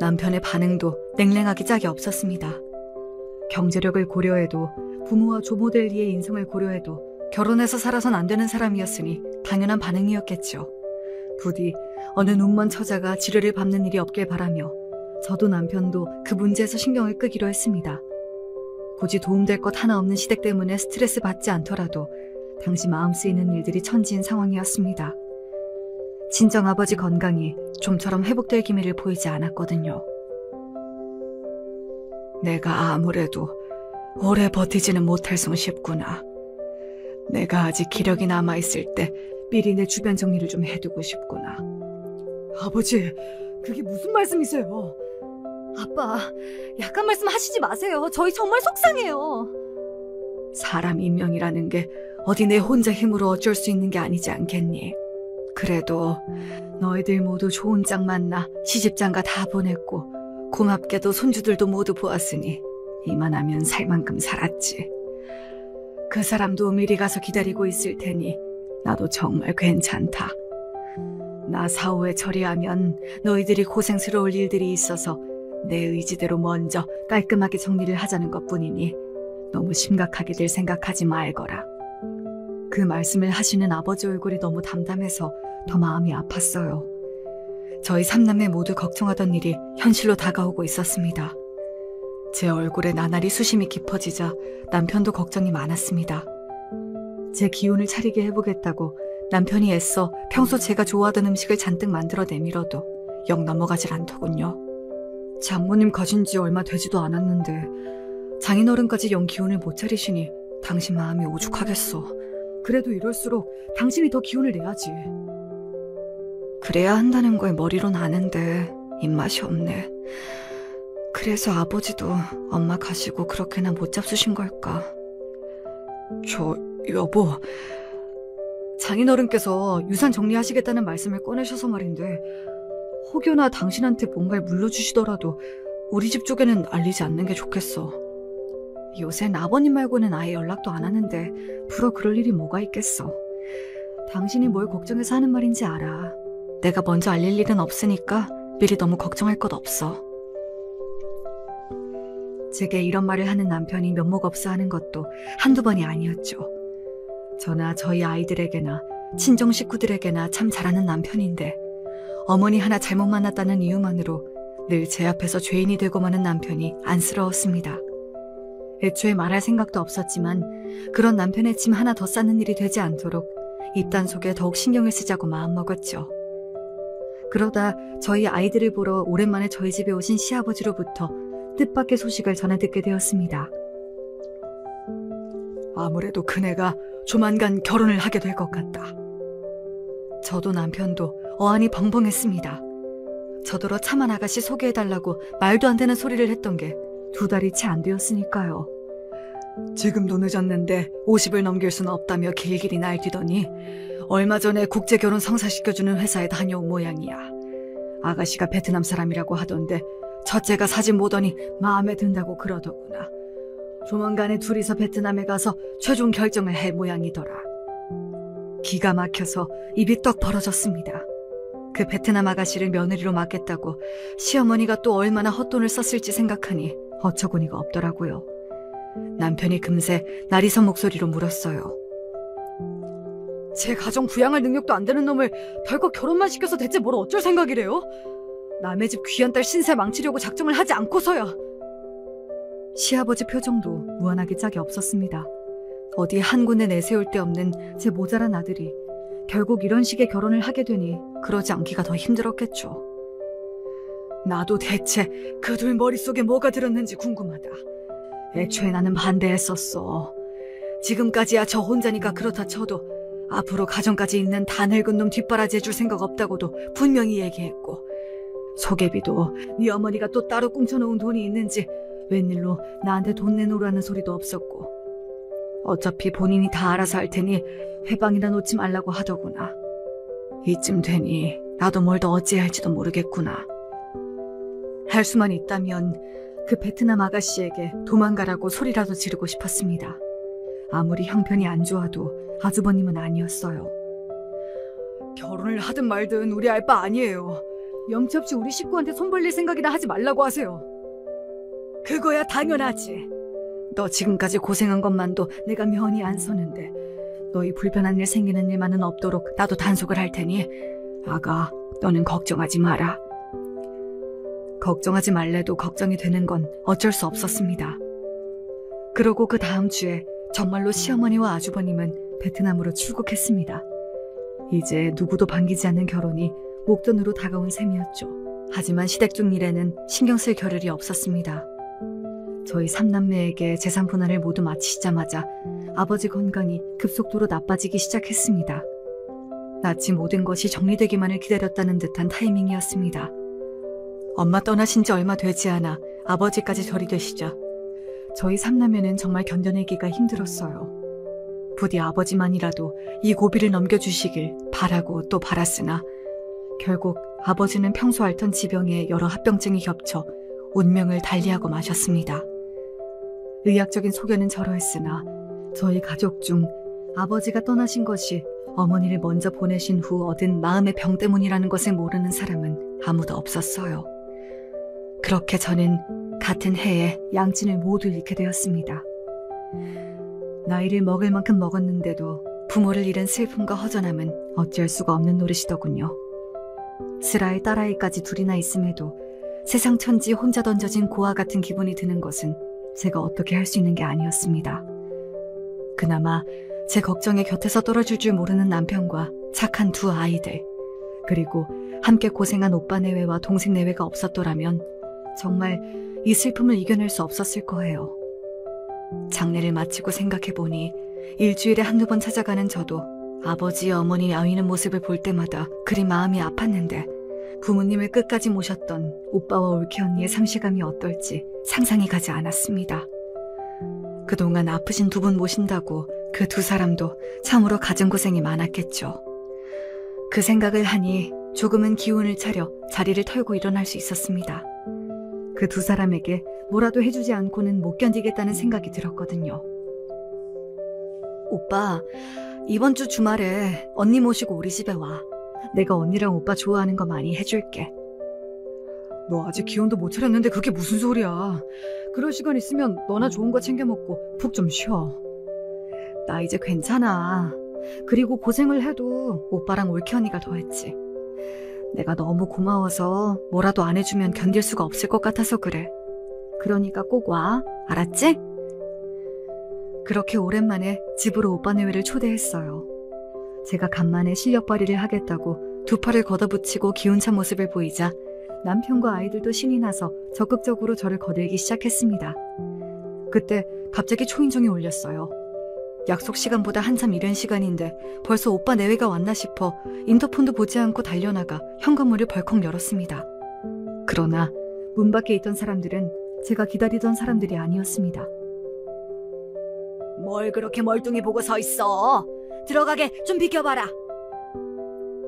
남편의 반응도 냉랭하기 짝이 없었습니다. 경제력을 고려해도 부모와 조모델리의 인성을 고려해도 결혼해서 살아선 안 되는 사람이었으니 당연한 반응이었겠죠. 부디 어느 눈먼 처자가 지뢰를 밟는 일이 없길 바라며 저도 남편도 그 문제에서 신경을 끄기로 했습니다. 굳이 도움될 것 하나 없는 시댁 때문에 스트레스 받지 않더라도 당시 마음 쓰이는 일들이 천지인 상황이었습니다. 친정아버지 건강이 좀처럼 회복될 기미를 보이지 않았거든요. 내가 아무래도 오래 버티지는 못할 성 싶구나. 내가 아직 기력이 남아있을 때 미리 내 주변 정리를 좀 해두고 싶구나. 아버지, 그게 무슨 말씀이세요? 아빠, 약한 말씀 하시지 마세요. 저희 정말 속상해요. 사람 인명이라는 게 어디 내 혼자 힘으로 어쩔 수 있는 게 아니지 않겠니? 그래도 너희들 모두 좋은 짝 만나 시집장가 다 보냈고 고맙게도 손주들도 모두 보았으니 이만하면 살 만큼 살았지. 그 사람도 미리 가서 기다리고 있을 테니 나도 정말 괜찮다. 나 사후에 처리하면 너희들이 고생스러울 일들이 있어서 내 의지대로 먼저 깔끔하게 정리를 하자는 것뿐이니 너무 심각하게들 생각하지 말거라. 그 말씀을 하시는 아버지 얼굴이 너무 담담해서 더 마음이 아팠어요. 저희 삼남매 모두 걱정하던 일이 현실로 다가오고 있었습니다. 제 얼굴에 나날이 수심이 깊어지자 남편도 걱정이 많았습니다. 제 기운을 차리게 해보겠다고 남편이 애써 평소 제가 좋아하던 음식을 잔뜩 만들어 내밀어도 영 넘어가질 않더군요. 장모님 가신 지 얼마 되지도 않았는데 장인어른까지 영 기운을 못 차리시니 당신 마음이 오죽하겠어. 그래도 이럴수록 당신이 더 기운을 내야지. 그래야 한다는 걸 머리로는 아는데 입맛이 없네. 그래서 아버지도 엄마 가시고 그렇게나 못 잡수신 걸까? 여보, 장인어른께서 유산 정리하시겠다는 말씀을 꺼내셔서 말인데 혹여나 당신한테 뭔가를 물려주시더라도 우리 집 쪽에는 알리지 않는 게 좋겠어. 요샌 아버님 말고는 아예 연락도 안 하는데 불어 그럴 일이 뭐가 있겠어. 당신이 뭘 걱정해서 하는 말인지 알아. 내가 먼저 알릴 일은 없으니까 미리 너무 걱정할 것 없어. 제게 이런 말을 하는 남편이 면목 없어 하는 것도 한두 번이 아니었죠. 저나 저희 아이들에게나 친정 식구들에게나 참 잘하는 남편인데 어머니 하나 잘못 만났다는 이유만으로 늘 제 앞에서 죄인이 되고 마는 남편이 안쓰러웠습니다. 애초에 말할 생각도 없었지만 그런 남편의 짐 하나 더 쌓는 일이 되지 않도록 입단 속에 더욱 신경을 쓰자고 마음먹었죠. 그러다 저희 아이들을 보러 오랜만에 저희 집에 오신 시아버지로부터 뜻밖의 소식을 전해 듣게 되었습니다. 아무래도 그네가 조만간 결혼을 하게 될 것 같다. 저도 남편도 어안이 벙벙했습니다. 저더러 차만 아가씨 소개해달라고 말도 안 되는 소리를 했던 게 2달이 채 안 되었으니까요. 지금도 늦었는데 50을 넘길 수는 없다며 길길이 날뛰더니 얼마 전에 국제결혼 성사시켜주는 회사에 다녀온 모양이야. 아가씨가 베트남 사람이라고 하던데 첫째가 사진 보더니 마음에 든다고 그러더구나. 조만간에 둘이서 베트남에 가서 최종 결정을 할 모양이더라. 기가 막혀서 입이 떡 벌어졌습니다. 그 베트남 아가씨를 며느리로 맡겠다고 시어머니가 또 얼마나 헛돈을 썼을지 생각하니 어처구니가 없더라고요. 남편이 금세 나리선 목소리로 물었어요. 제 가정 부양할 능력도 안 되는 놈을 덜컥 결혼만 시켜서 대체 뭘 어쩔 생각이래요? 남의 집 귀한 딸 신세 망치려고 작정을 하지 않고서야. 시아버지 표정도 무한하게 짝이 없었습니다. 어디 한 군데 내세울 데 없는 제 모자란 아들이 결국 이런 식의 결혼을 하게 되니 그러지 않기가 더 힘들었겠죠. 나도 대체 그 둘 머릿속에 뭐가 들었는지 궁금하다. 애초에 나는 반대했었어. 지금까지야 저 혼자니까 그렇다 쳐도 앞으로 가정까지 있는 다 늙은 놈 뒷바라지 해줄 생각 없다고도 분명히 얘기했고, 소개비도 네 어머니가 또 따로 꿍쳐놓은 돈이 있는지 웬일로 나한테 돈 내놓으라는 소리도 없었고, 어차피 본인이 다 알아서 할 테니 회방이나 놓지 말라고 하더구나. 이쯤 되니 나도 뭘 더 어찌해야 할지도 모르겠구나. 할 수만 있다면 그 베트남 아가씨에게 도망가라고 소리라도 지르고 싶었습니다. 아무리 형편이 안 좋아도 아주버님은 아니었어요. 결혼을 하든 말든 우리 알 바 아니에요. 염치없이 우리 식구한테 손 벌릴 생각이나 하지 말라고 하세요. 그거야 당연하지. 너 지금까지 고생한 것만도 내가 면이 안 서는데 너희 불편한 일 생기는 일만은 없도록 나도 단속을 할 테니 아가, 너는 걱정하지 마라. 걱정하지 말래도 걱정이 되는 건 어쩔 수 없었습니다. 그러고 그 다음 주에 정말로 시어머니와 아주버님은 베트남으로 출국했습니다. 이제 누구도 반기지 않는 결혼이 목돈으로 다가온 셈이었죠. 하지만 시댁 중 일에는 신경 쓸 겨를이 없었습니다. 저희 3남매에게 재산 분할을 모두 마치시자마자 아버지 건강이 급속도로 나빠지기 시작했습니다. 마치 모든 것이 정리되기만을 기다렸다는 듯한 타이밍이었습니다. 엄마 떠나신 지 얼마 되지 않아 아버지까지 절이 되시자 저희 3남매는 정말 견뎌내기가 힘들었어요. 부디 아버지만이라도 이 고비를 넘겨주시길 바라고 또 바랐으나 결국 아버지는 평소 앓던 지병에 여러 합병증이 겹쳐 운명을 달리하고 마셨습니다. 의학적인 소견은 저러했으나 저희 가족 중 아버지가 떠나신 것이 어머니를 먼저 보내신 후 얻은 마음의 병 때문이라는 것을 모르는 사람은 아무도 없었어요. 그렇게 저는 같은 해에 양친을 모두 잃게 되었습니다. 나이를 먹을 만큼 먹었는데도 부모를 잃은 슬픔과 허전함은 어쩔 수가 없는 노릇이더군요. 슬아이 딸아이까지 둘이나 있음에도 세상 천지 혼자 던져진 고아 같은 기분이 드는 것은 제가 어떻게 할 수 있는 게 아니었습니다. 그나마 제 걱정에 곁에서 떨어질 줄 모르는 남편과 착한 두 아이들, 그리고 함께 고생한 오빠 내외와 동생 내외가 없었더라면 정말 이 슬픔을 이겨낼 수 없었을 거예요. 장례를 마치고 생각해보니 일주일에 한두 번 찾아가는 저도 아버지, 어머니 아위는 모습을 볼 때마다 그리 마음이 아팠는데 부모님을 끝까지 모셨던 오빠와 올케 언니의 상실감이 어떨지 상상이 가지 않았습니다. 그동안 아프신 두 분 모신다고 그 두 사람도 참으로 가진 고생이 많았겠죠. 그 생각을 하니 조금은 기운을 차려 자리를 털고 일어날 수 있었습니다. 그 두 사람에게 뭐라도 해주지 않고는 못 견디겠다는 생각이 들었거든요. 오빠, 이번 주 주말에 언니 모시고 우리 집에 와. 내가 언니랑 오빠 좋아하는 거 많이 해줄게. 너 아직 기운도 못 차렸는데 그게 무슨 소리야. 그럴 시간 있으면 너나 좋은 거 챙겨 먹고 푹 좀 쉬어. 나 이제 괜찮아. 그리고 고생을 해도 오빠랑 올케 언니가 더 했지. 내가 너무 고마워서 뭐라도 안 해주면 견딜 수가 없을 것 같아서 그래. 그러니까 꼭 와. 알았지? 그렇게 오랜만에 집으로 오빠 내외를 초대했어요. 제가 간만에 실력 발휘를 하겠다고 두 팔을 걷어붙이고 기운찬 모습을 보이자 남편과 아이들도 신이 나서 적극적으로 저를 거들기 시작했습니다. 그때 갑자기 초인종이 울렸어요. 약속 시간보다 한참 이른 시간인데 벌써 오빠 내외가 왔나 싶어 인터폰도 보지 않고 달려나가 현관문을 벌컥 열었습니다. 그러나 문 밖에 있던 사람들은 제가 기다리던 사람들이 아니었습니다. 뭘 그렇게 멀뚱히 보고 서 있어? 들어가게 좀 비켜봐라.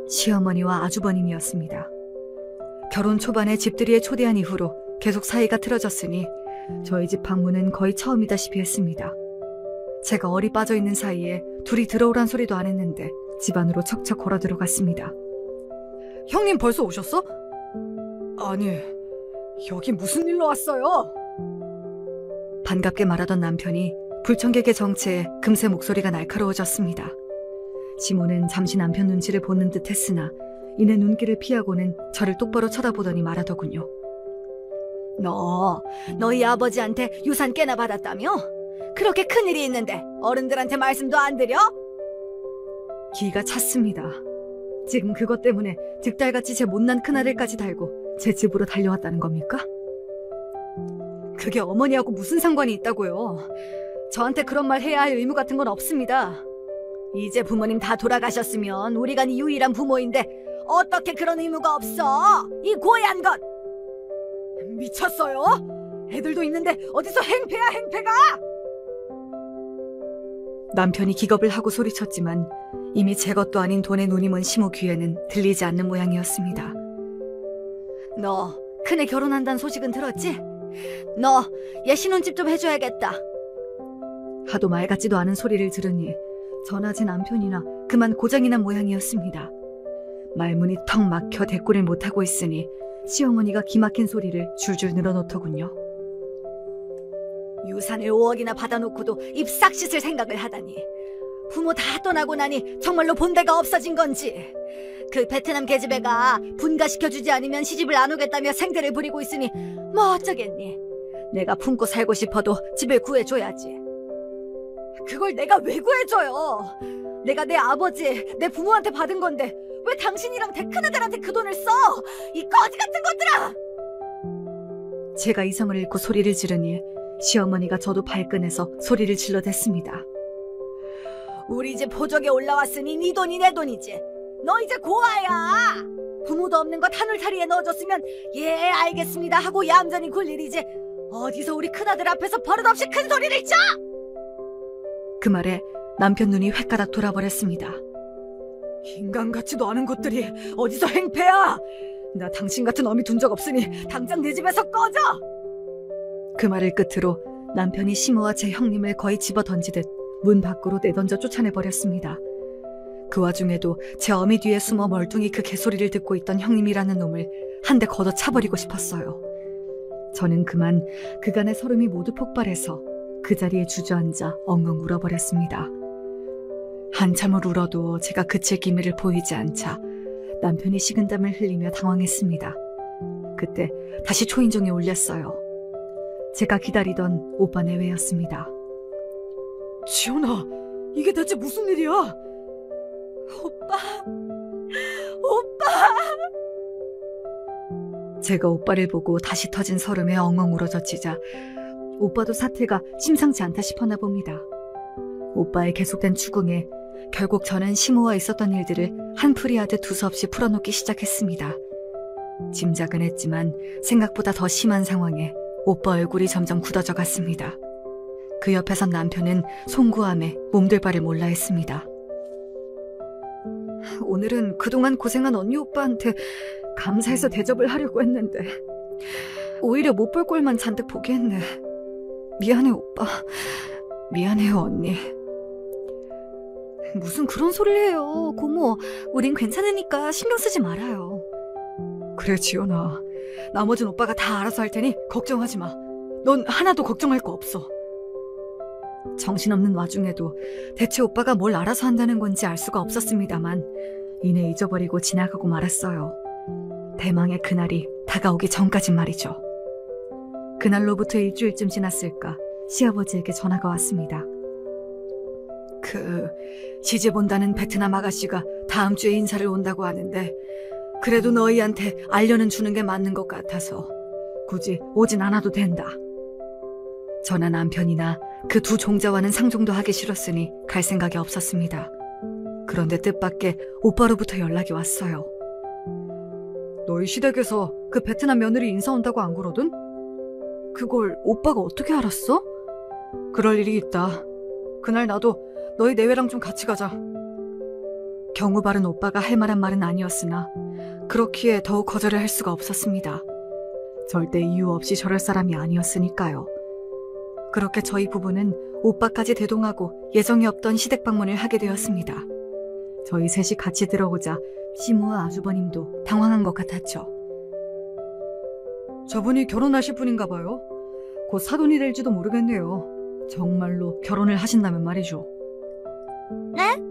시어머니와 아주버님이었습니다. 결혼 초반에 집들이에 초대한 이후로 계속 사이가 틀어졌으니 저희 집 방문은 거의 처음이다시피 했습니다. 제가 얼이 빠져있는 사이에 둘이 들어오란 소리도 안 했는데 집 안으로 척척 걸어 들어갔습니다. 형님 벌써 오셨어? 아니, 여기 무슨 일로 왔어요? 반갑게 말하던 남편이 불청객의 정체에 금세 목소리가 날카로워졌습니다. 시모는 잠시 남편 눈치를 보는 듯 했으나 이내 눈길을 피하고는 저를 똑바로 쳐다보더니 말하더군요. 너희 아버지한테 유산 깨나 받았다며? 그렇게 큰일이 있는데 어른들한테 말씀도 안 드려? 기가 찼습니다. 지금 그것 때문에 득달같이 제 못난 큰아들까지 달고 제 집으로 달려왔다는 겁니까? 그게 어머니하고 무슨 상관이 있다고요? 저한테 그런 말 해야 할 의무 같은 건 없습니다. 이제 부모님 다 돌아가셨으면 우리가 네 유일한 부모인데 어떻게 그런 의무가 없어? 이 고얀 것! 미쳤어요? 애들도 있는데 어디서 행패야 행패가! 남편이 기겁을 하고 소리쳤지만 이미 제 것도 아닌 돈에 눈이 먼 시모 귀에는 들리지 않는 모양이었습니다. 너 큰애 결혼한다는 소식은 들었지? 너 얘 신혼집 좀 해줘야겠다. 하도 말 같지도 않은 소리를 들으니 저나 제 남편이나 그만 고장이 난 모양이었습니다. 말문이 턱 막혀 대꾸를 못하고 있으니 시어머니가 기막힌 소리를 줄줄 늘어놓더군요. 유산을 5억이나 받아놓고도 입 싹 씻을 생각을 하다니. 부모 다 떠나고 나니 정말로 본데가 없어진 건지. 그 베트남 계집애가 분가시켜주지 않으면 시집을 안 오겠다며 생대를 부리고 있으니 뭐 어쩌겠니. 내가 품고 살고 싶어도 집을 구해줘야지. 그걸 내가 왜 구해줘요? 내가 내 아버지, 내 부모한테 받은 건데 왜 당신이랑 큰아들한테 그 돈을 써? 이 거지 같은 것들아! 제가 이성을 잃고 소리를 지르니 시어머니가 저도 발끈해서 소리를 질러댔습니다. 우리 집 호적에 올라왔으니 네 돈이 내 돈이지. 너 이제 고아야. 부모도 없는 것 한울타리에 넣어줬으면 예 알겠습니다 하고 얌전히 굴 일이지. 어디서 우리 큰아들 앞에서 버릇없이 큰 소리를 쳐! 그 말에 남편 눈이 횟가닥 돌아버렸습니다. 인간 같지도 않은 것들이 어디서 행패야! 나 당신 같은 어미 둔 적 없으니 당장 내 집에서 꺼져! 그 말을 끝으로 남편이 시모와 제 형님을 거의 집어 던지듯 문 밖으로 내던져 쫓아내버렸습니다. 그 와중에도 제 어미 뒤에 숨어 멀뚱히 그 개소리를 듣고 있던 형님이라는 놈을 한 대 걷어 차버리고 싶었어요. 저는 그만 그간의 서름이 모두 폭발해서 그 자리에 주저앉아 엉엉 울어버렸습니다. 한참을 울어도 제가 그칠 기미를 보이지 않자 남편이 식은땀을 흘리며 당황했습니다. 그때 다시 초인종이 울렸어요. 제가 기다리던 오빠 내외였습니다. 지연아, 이게 대체 무슨 일이야? 오빠. 제가 오빠를 보고 다시 터진 서름에 엉엉 울어젖히자 오빠도 사태가 심상치 않다 싶었나 봅니다. 오빠의 계속된 추궁에 결국 저는 시모와 있었던 일들을 한풀이하듯 두서없이 풀어놓기 시작했습니다. 짐작은 했지만 생각보다 더 심한 상황에 오빠 얼굴이 점점 굳어져 갔습니다. 그 옆에선 남편은 송구함에 몸둘 바를 몰라 했습니다. 오늘은 그동안 고생한 언니 오빠한테 감사해서 대접을 하려고 했는데 오히려 못 볼 꼴만 잔뜩 보게 했네. 미안해 오빠. 미안해요 언니. 무슨 그런 소리를 해요. 고모, 우린 괜찮으니까 신경 쓰지 말아요. 그래 지연아. 나머진 오빠가 다 알아서 할 테니 걱정하지 마. 넌 하나도 걱정할 거 없어. 정신없는 와중에도 대체 오빠가 뭘 알아서 한다는 건지 알 수가 없었습니다만 이내 잊어버리고 지나가고 말았어요. 대망의 그날이 다가오기 전까진 말이죠. 그날로부터 일주일쯤 지났을까 시아버지에게 전화가 왔습니다. 시집 온다는 베트남 아가씨가 다음 주에 인사를 온다고 하는데 그래도 너희한테 알려는 주는 게 맞는 것 같아서 굳이 오진 않아도 된다. 저나 남편이나 그 두 종자와는 상종도 하기 싫었으니 갈 생각이 없었습니다. 그런데 뜻밖의 오빠로부터 연락이 왔어요. 너희 시댁에서 그 베트남 며느리 인사 온다고 안 그러든? 그걸 오빠가 어떻게 알았어? 그럴 일이 있다. 그날 나도 너희 내외랑 좀 같이 가자. 경우 바른 오빠가 할 만한 말은 아니었으나 그렇기에 더욱 거절을 할 수가 없었습니다. 절대 이유 없이 저럴 사람이 아니었으니까요. 그렇게 저희 부부는 오빠까지 대동하고 예정이 없던 시댁 방문을 하게 되었습니다. 저희 셋이 같이 들어오자 시모와 아주버님도 당황한 것 같았죠. 저분이 결혼하실 분인가 봐요. 곧 사돈이 될지도 모르겠네요. 정말로 결혼을 하신다면 말이죠. 네?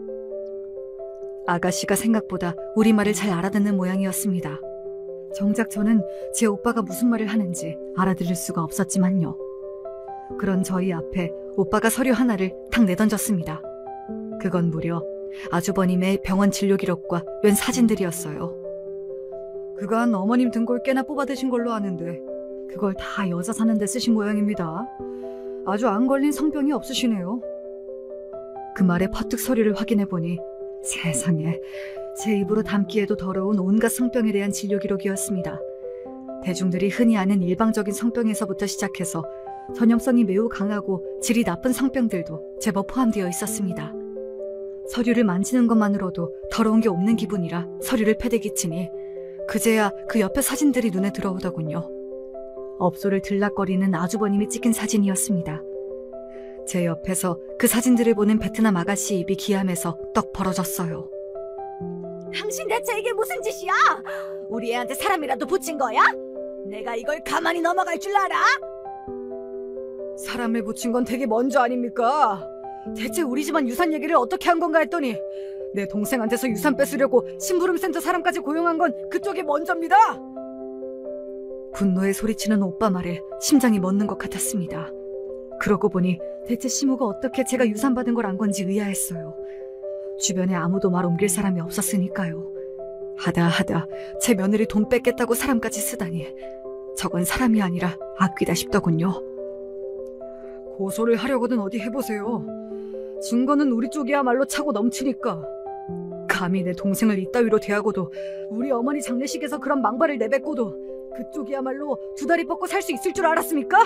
아가씨가 생각보다 우리말을 잘 알아듣는 모양이었습니다. 정작 저는 제 오빠가 무슨 말을 하는지 알아들을 수가 없었지만요. 그런 저희 앞에 오빠가 서류 하나를 탁 내던졌습니다. 그건 무려 아주버님의 병원 진료 기록과 웬 사진들이었어요. 그간 어머님 등골 꽤나 뽑아드신 걸로 아는데 그걸 다 여자 사는 데 쓰신 모양입니다. 아주 안 걸린 성병이 없으시네요. 그 말에 퍼뜩 서류를 확인해보니 세상에 제 입으로 담기에도 더러운 온갖 성병에 대한 진료 기록이었습니다. 대중들이 흔히 아는 일방적인 성병에서부터 시작해서 전염성이 매우 강하고 질이 나쁜 성병들도 제법 포함되어 있었습니다. 서류를 만지는 것만으로도 더러운 게 없는 기분이라 서류를 패대기 치니 그제야 그 옆에 사진들이 눈에 들어오더군요. 업소를 들락거리는 아주버님이 찍힌 사진이었습니다. 제 옆에서 그 사진들을 보는 베트남 아가씨 입이 기함에서 떡 벌어졌어요. 당신 대체 이게 무슨 짓이야? 우리 애한테 사람이라도 붙인 거야? 내가 이걸 가만히 넘어갈 줄 알아? 사람을 붙인 건 되게 먼저 아닙니까? 대체 우리 집안 유산 얘기를 어떻게 한 건가 했더니 내 동생한테서 유산 뺏으려고 심부름센터 사람까지 고용한 건 그쪽이 먼저입니다. 분노에 소리치는 오빠 말에 심장이 멎는 것 같았습니다. 그러고 보니 대체 시모가 어떻게 제가 유산 받은 걸 안 건지 의아했어요. 주변에 아무도 말 옮길 사람이 없었으니까요. 하다 제 며느리 돈 뺏겠다고 사람까지 쓰다니 저건 사람이 아니라 악귀다 싶더군요. 고소를 하려거든 어디 해보세요. 증거는 우리 쪽이야말로 차고 넘치니까. 감히 내 동생을 이따위로 대하고도 우리 어머니 장례식에서 그런 망발을 내뱉고도 그쪽이야말로 두 다리 뻗고 살 수 있을 줄 알았습니까?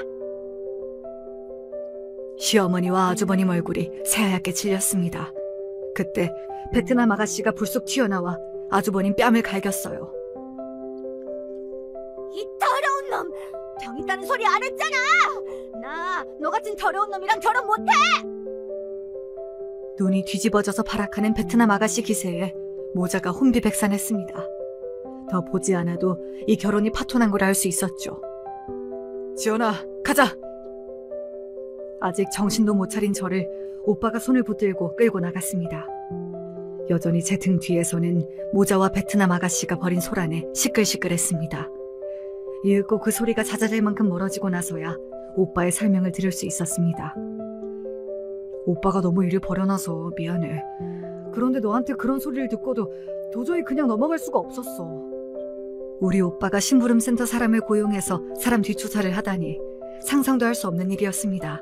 시어머니와 아주버님 얼굴이 새하얗게 질렸습니다. 그때 베트남 아가씨가 불쑥 튀어나와 아주버님 뺨을 갈겼어요. 이 더러운 놈! 병 있다는 소리 안 했잖아! 나 너 같은 더러운 놈이랑 결혼 못해! 눈이 뒤집어져서 발악하는 베트남 아가씨 기세에 모자가 혼비백산했습니다. 더 보지 않아도 이 결혼이 파토난 걸 알 수 있었죠. 지연아, 가자! 아직 정신도 못 차린 저를 오빠가 손을 붙들고 끌고 나갔습니다. 여전히 제 등 뒤에서는 모자와 베트남 아가씨가 벌인 소란에 시끌시끌했습니다. 이윽고 그 소리가 잦아들 만큼 멀어지고 나서야 오빠의 설명을 들을 수 있었습니다. 오빠가 너무 일을 벌여놔서 미안해. 그런데 너한테 그런 소리를 듣고도 도저히 그냥 넘어갈 수가 없었어. 우리 오빠가 심부름센터 사람을 고용해서 사람 뒷조사를 하다니 상상도 할 수 없는 일이었습니다.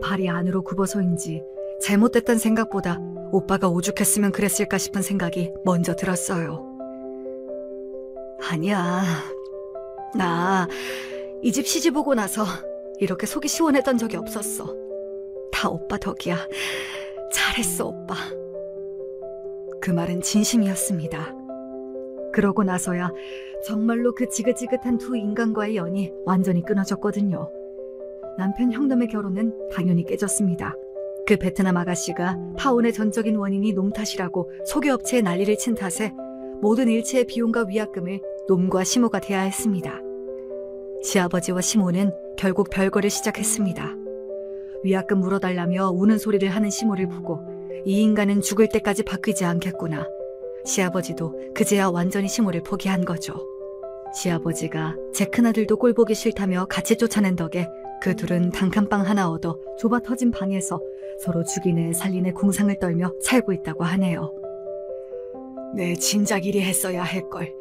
발이 안으로 굽어서인지 잘못됐던 생각보다 오빠가 오죽했으면 그랬을까 싶은 생각이 먼저 들었어요. 아니야. 나 이 집 시집 오고 나서 이렇게 속이 시원했던 적이 없었어. 다 오빠 덕이야. 잘했어, 오빠. 그 말은 진심이었습니다. 그러고 나서야 정말로 그 지긋지긋한 두 인간과의 연이 완전히 끊어졌거든요. 남편 형놈의 결혼은 당연히 깨졌습니다. 그 베트남 아가씨가 파혼의 전적인 원인이 놈 탓이라고 소개업체에 난리를 친 탓에 모든 일체의 비용과 위약금을 놈과 시모가 대야 했습니다. 시아버지와 시모는 결국 별거를 시작했습니다. 위약금 물어달라며 우는 소리를 하는 시모를 보고 이 인간은 죽을 때까지 바뀌지 않겠구나. 시아버지도 그제야 완전히 시모를 포기한 거죠. 시아버지가 제 큰아들도 꼴보기 싫다며 같이 쫓아낸 덕에 그 둘은 단칸방 하나 얻어 좁아 터진 방에서 서로 죽이네 살리네 궁상을 떨며 살고 있다고 하네요. 내 진작 이리 했어야 할걸.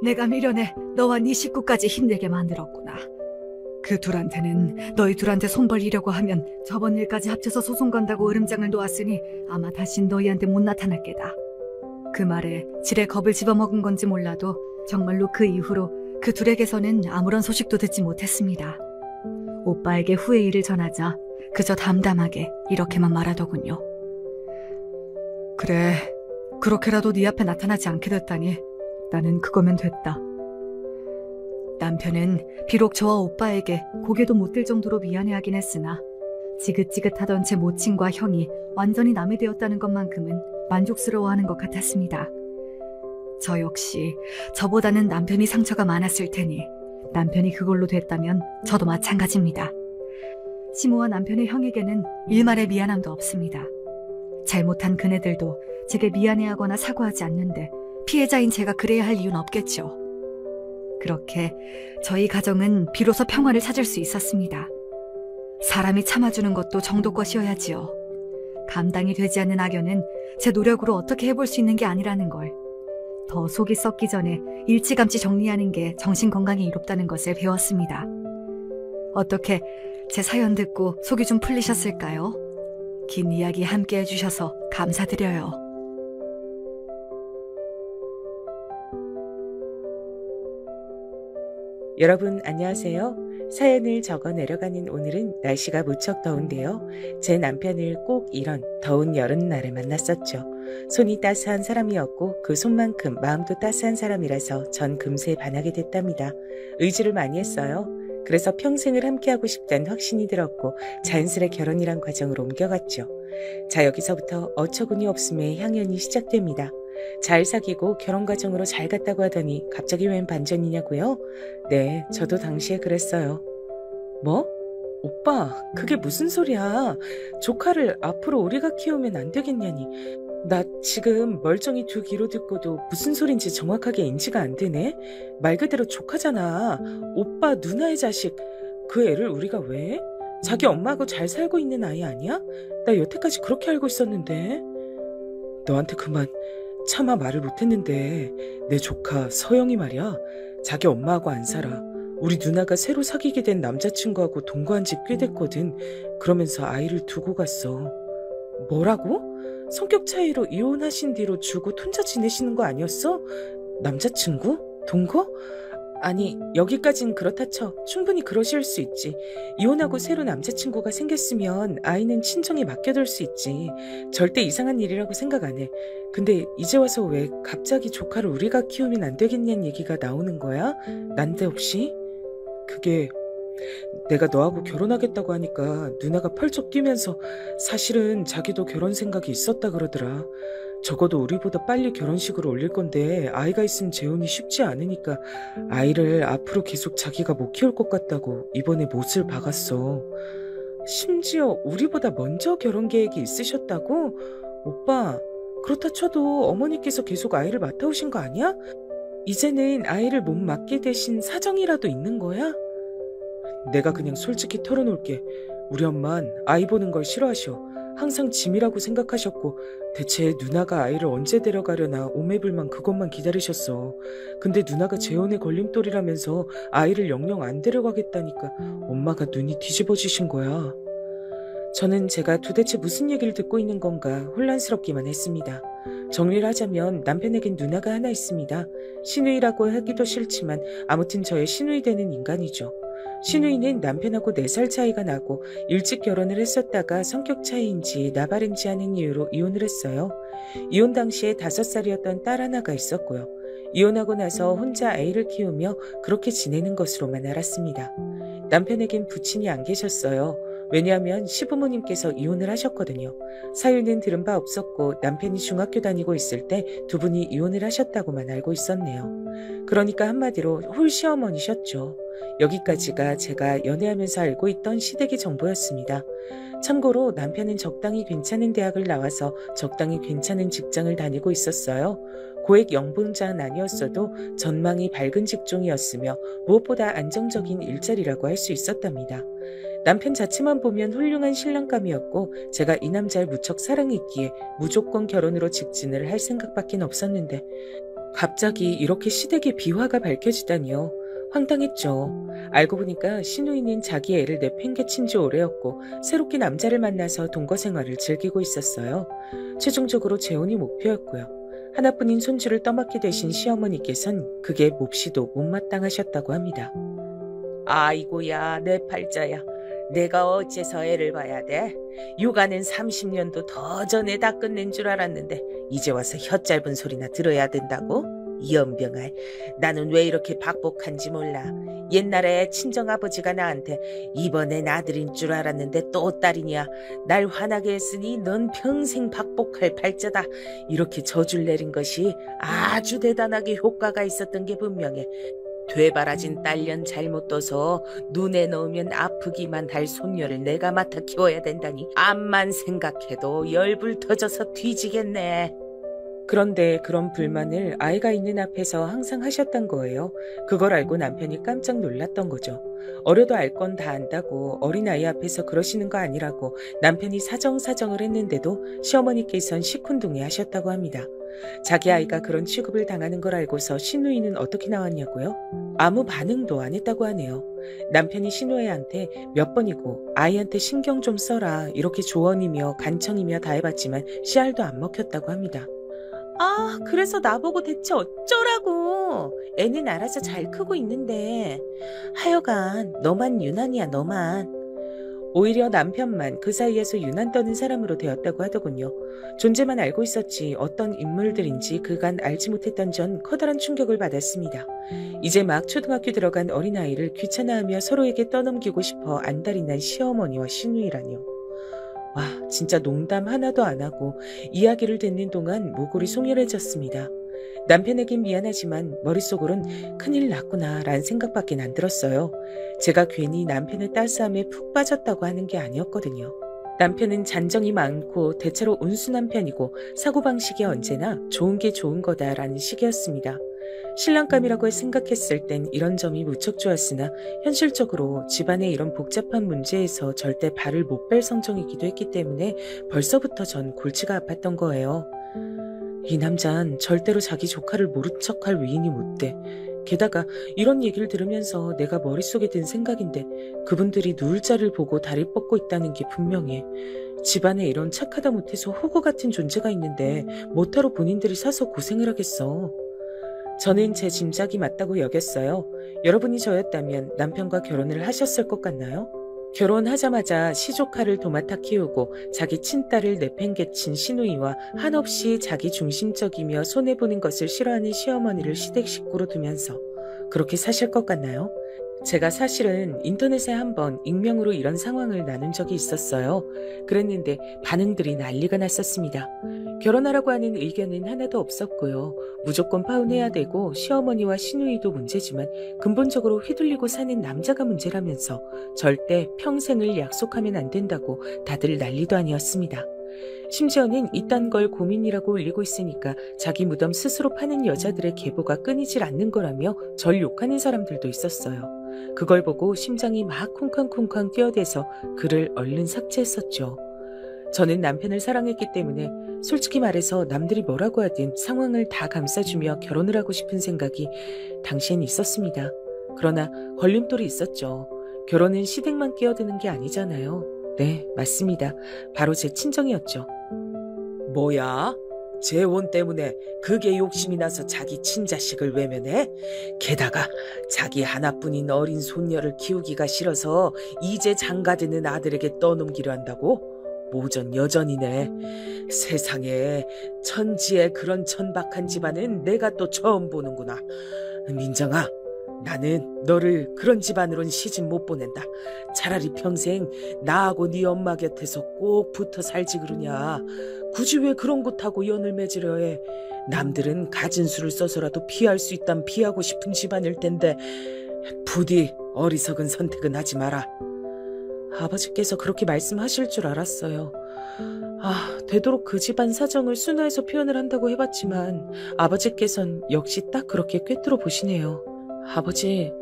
내가 미련해 너와 네 식구까지 힘들게 만들었구나. 그 둘한테는 너희 둘한테 손 벌리려고 하면 저번 일까지 합쳐서 소송 건다고 으름장을 놓았으니 아마 다신 너희한테 못 나타날 게다. 그 말에 지레 겁을 집어먹은 건지 몰라도 정말로 그 이후로 그 둘에게서는 아무런 소식도 듣지 못했습니다. 오빠에게 후의 일을 전하자 그저 담담하게 이렇게만 말하더군요. 그래, 그렇게라도 네 앞에 나타나지 않게 됐다니 나는 그거면 됐다. 남편은 비록 저와 오빠에게 고개도 못 들 정도로 미안해하긴 했으나 지긋지긋하던 제 모친과 형이 완전히 남이 되었다는 것만큼은 만족스러워하는 것 같았습니다. 저 역시 저보다는 남편이 상처가 많았을 테니 남편이 그걸로 됐다면 저도 마찬가지입니다. 시모와 남편의 형에게는 일말의 미안함도 없습니다. 잘못한 그네들도 제게 미안해하거나 사과하지 않는데 피해자인 제가 그래야 할 이유는 없겠죠. 그렇게 저희 가정은 비로소 평화를 찾을 수 있었습니다. 사람이 참아주는 것도 정도껏이어야지요. 감당이 되지 않는 악연은 제 노력으로 어떻게 해볼 수 있는 게 아니라는 걸, 더 속이 썩기 전에 일찌감치 정리하는 게 정신건강에 이롭다는 것을 배웠습니다. 어떻게 제 사연 듣고 속이 좀 풀리셨을까요? 긴 이야기 함께 해주셔서 감사드려요. 여러분 안녕하세요. 사연을 적어 내려가는 오늘은 날씨가 무척 더운데요. 제 남편을 꼭 이런 더운 여름날에 만났었죠. 손이 따스한 사람이었고 그 손만큼 마음도 따스한 사람이라서 전 금세 반하게 됐답니다. 의지를 많이 했어요. 그래서 평생을 함께하고 싶다는 확신이 들었고 자연스레 결혼이란 과정으로 옮겨갔죠. 자, 여기서부터 어처구니 없음의 향연이 시작됩니다. 잘 사귀고 결혼 과정으로 잘 갔다고 하더니 갑자기 웬 반전이냐고요? 네, 저도 당시에 그랬어요. 뭐? 오빠, 그게 무슨 소리야. 조카를 앞으로 우리가 키우면 안 되겠냐니. 나 지금 멀쩡히 두 귀로 듣고도 무슨 소린지 정확하게 인지가 안 되네. 말 그대로 조카잖아. 오빠 누나의 자식. 그 애를 우리가 왜 해? 자기 엄마하고 잘 살고 있는 아이 아니야? 나 여태까지 그렇게 알고 있었는데. 너한테 그만 차마 말을 못했는데 내 조카 서영이 말이야. 자기 엄마하고 안 살아. 우리 누나가 새로 사귀게 된 남자친구하고 동거한 지 꽤 됐거든. 그러면서 아이를 두고 갔어. 뭐라고? 성격 차이로 이혼하신 뒤로 주고 혼자 지내시는 거 아니었어? 남자친구? 동거? 아니, 여기까진 그렇다 쳐. 충분히 그러실 수 있지. 이혼하고 새로 남자친구가 생겼으면 아이는 친정에 맡겨둘 수 있지. 절대 이상한 일이라고 생각 안 해. 근데 이제 와서 왜 갑자기 조카를 우리가 키우면 안 되겠냐는 얘기가 나오는 거야? 난데없이? 그게 내가 너하고 결혼하겠다고 하니까 누나가 펄쩍 뛰면서 사실은 자기도 결혼 생각이 있었다 그러더라. 적어도 우리보다 빨리 결혼식을 올릴 건데 아이가 있으면 재혼이 쉽지 않으니까 아이를 앞으로 계속 자기가 못 키울 것 같다고 이번에 못을 박았어. 심지어 우리보다 먼저 결혼 계획이 있으셨다고? 오빠, 그렇다 쳐도 어머니께서 계속 아이를 맡아오신 거 아니야? 이제는 아이를 못 맡게 되신 사정이라도 있는 거야? 내가 그냥 솔직히 털어놓을게. 우리 엄만 아이 보는 걸 싫어하셔. 항상 짐이라고 생각하셨고 대체 누나가 아이를 언제 데려가려나 오매불만 그것만 기다리셨어. 근데 누나가 재혼의 걸림돌이라면서 아이를 영영 안 데려가겠다니까 엄마가 눈이 뒤집어지신 거야. 저는 제가 도대체 무슨 얘기를 듣고 있는 건가 혼란스럽기만 했습니다. 정리를 하자면 남편에겐 누나가 하나 있습니다. 시누이라고 하기도 싫지만 아무튼 저의 시누이 되는 인간이죠. 시누이는 남편하고 4살 차이가 나고 일찍 결혼을 했었다가 성격 차이인지 나발인지 하는 이유로 이혼을 했어요. 이혼 당시에 5살이었던 딸 하나가 있었고요. 이혼하고 나서 혼자 아이를 키우며 그렇게 지내는 것으로만 알았습니다. 남편에겐 부친이 안 계셨어요. 왜냐하면 시부모님께서 이혼을 하셨거든요. 사유는 들은 바 없었고 남편이 중학교 다니고 있을 때 두 분이 이혼을 하셨다고만 알고 있었네요. 그러니까 한마디로 홀시어머니셨죠. 여기까지가 제가 연애하면서 알고 있던 시댁의 정보였습니다. 참고로 남편은 적당히 괜찮은 대학을 나와서 적당히 괜찮은 직장을 다니고 있었어요. 고액 연봉자는 아니었어도 전망이 밝은 직종이었으며 무엇보다 안정적인 일자리라고 할 수 있었답니다. 남편 자체만 보면 훌륭한 신랑감이었고 제가 이 남자를 무척 사랑했기에 무조건 결혼으로 직진을 할 생각밖엔 없었는데 갑자기 이렇게 시댁의 비화가 밝혀지다니요. 황당했죠. 알고 보니까 시누이는 자기 애를 내팽개친 지 오래였고 새롭게 남자를 만나서 동거 생활을 즐기고 있었어요. 최종적으로 재혼이 목표였고요. 하나뿐인 손주를 떠맡게 되신 시어머니께선 그게 몹시도 못마땅하셨다고 합니다. 아이고야, 내 팔자야. 내가 어째서 애를 봐야 돼? 육아는 30년도 더 전에 다 끝낸 줄 알았는데 이제 와서 혀짧은 소리나 들어야 된다고? 연병아, 나는 왜 이렇게 박복한지 몰라. 옛날에 친정아버지가 나한테 이번엔 아들인 줄 알았는데 또 딸이냐. 날 화나게 했으니 넌 평생 박복할 팔자다. 이렇게 저주를 내린 것이 아주 대단하게 효과가 있었던 게 분명해. 되바라진 딸년 잘못 둬서 눈에 넣으면 아프기만 할 손녀를 내가 맡아 키워야 된다니 암만 생각해도 열불 터져서 뒤지겠네. 그런데 그런 불만을 아이가 있는 앞에서 항상 하셨던 거예요. 그걸 알고 남편이 깜짝 놀랐던 거죠. 어려도 알 건 다 안다고 어린아이 앞에서 그러시는 거 아니라고 남편이 사정사정을 했는데도 시어머니께선 시큰둥해 하셨다고 합니다. 자기 아이가 그런 취급을 당하는 걸 알고서 시누이는 어떻게 나왔냐고요? 아무 반응도 안 했다고 하네요. 남편이 시누이한테 몇 번이고 아이한테 신경 좀 써라 이렇게 조언이며 간청이며 다 해봤지만 씨알도 안 먹혔다고 합니다. 아, 그래서 나보고 대체 어쩌라고. 애는 알아서 잘 크고 있는데. 하여간 너만 유난이야, 너만. 오히려 남편만 그 사이에서 유난 떠는 사람으로 되었다고 하더군요. 존재만 알고 있었지 어떤 인물들인지 그간 알지 못했던 전 커다란 충격을 받았습니다. 이제 막 초등학교 들어간 어린아이를 귀찮아하며 서로에게 떠넘기고 싶어 안달이 난 시어머니와 시누이라뇨. 와, 진짜 농담 하나도 안 하고 이야기를 듣는 동안 모골이 송연해졌습니다. 남편에겐 미안하지만 머릿속으론 큰일 났구나 라는 생각밖에 안 들었어요. 제가 괜히 남편의 따스함에 푹 빠졌다고 하는 게 아니었거든요. 남편은 잔정이 많고 대체로 온순한 편이고 사고방식이 언제나 좋은 게 좋은 거다라는 식이었습니다. 신랑감이라고 생각했을 땐 이런 점이 무척 좋았으나 현실적으로 집안의 이런 복잡한 문제에서 절대 발을 못 뺄 성정이기도 했기 때문에 벌써부터 전 골치가 아팠던 거예요. 이 남잔 절대로 자기 조카를 모른 척할 위인이 못 돼. 게다가 이런 얘기를 들으면서 내가 머릿속에 든 생각인데 그분들이 누울 자를 보고 다리 뻗고 있다는 게 분명해. 집안에 이런 착하다 못해서 호구 같은 존재가 있는데 뭐하러 본인들이 사서 고생을 하겠어. 저는 제 짐작이 맞다고 여겼어요. 여러분이 저였다면 남편과 결혼을 하셨을 것 같나요? 결혼하자마자 시조카를 도맡아 키우고 자기 친딸을 내팽개친 시누이와 한없이 자기 중심적이며 손해보는 것을 싫어하는 시어머니를 시댁 식구로 두면서 그렇게 사실 것 같나요? 제가 사실은 인터넷에 한번 익명으로 이런 상황을 나눈 적이 있었어요. 그랬는데 반응들이 난리가 났었습니다. 결혼하라고 하는 의견은 하나도 없었고요. 무조건 파혼해야 되고 시어머니와 시누이도 문제지만 근본적으로 휘둘리고 사는 남자가 문제라면서 절대 평생을 약속하면 안 된다고 다들 난리도 아니었습니다. 심지어는 이딴 걸 고민이라고 울리고 있으니까 자기 무덤 스스로 파는 여자들의 계보가 끊이질 않는 거라며 절 욕하는 사람들도 있었어요. 그걸 보고 심장이 막 쿵쾅쿵쾅 뛰어대서 글을 얼른 삭제했었죠. 저는 남편을 사랑했기 때문에 솔직히 말해서 남들이 뭐라고 하든 상황을 다 감싸주며 결혼을 하고 싶은 생각이 당시엔 있었습니다. 그러나 걸림돌이 있었죠. 결혼은 시댁만 끼어드는 게 아니잖아요. 네, 맞습니다. 바로 제 친정이었죠. 뭐야? 재혼 때문에 그게 욕심이 나서 자기 친자식을 외면해? 게다가 자기 하나뿐인 어린 손녀를 키우기가 싫어서 이제 장가드는 아들에게 떠넘기려 한다고? 모전 여전이네. 세상에 천지에 그런 천박한 집안은 내가 또 처음 보는구나. 민정아, 나는 너를 그런 집안으론 시집 못 보낸다. 차라리 평생 나하고 네 엄마 곁에서 꼭 붙어 살지 그러냐. 굳이 왜 그런 곳하고 연을 맺으려 해. 남들은 가진 수를 써서라도 피할 수 있다면 피하고 싶은 집안일 텐데 부디 어리석은 선택은 하지 마라. 아버지께서 그렇게 말씀하실 줄 알았어요. 되도록 그 집안 사정을 순화해서 표현을 한다고 해봤지만 아버지께선 역시 딱 그렇게 꿰뚫어 보시네요. 아버지,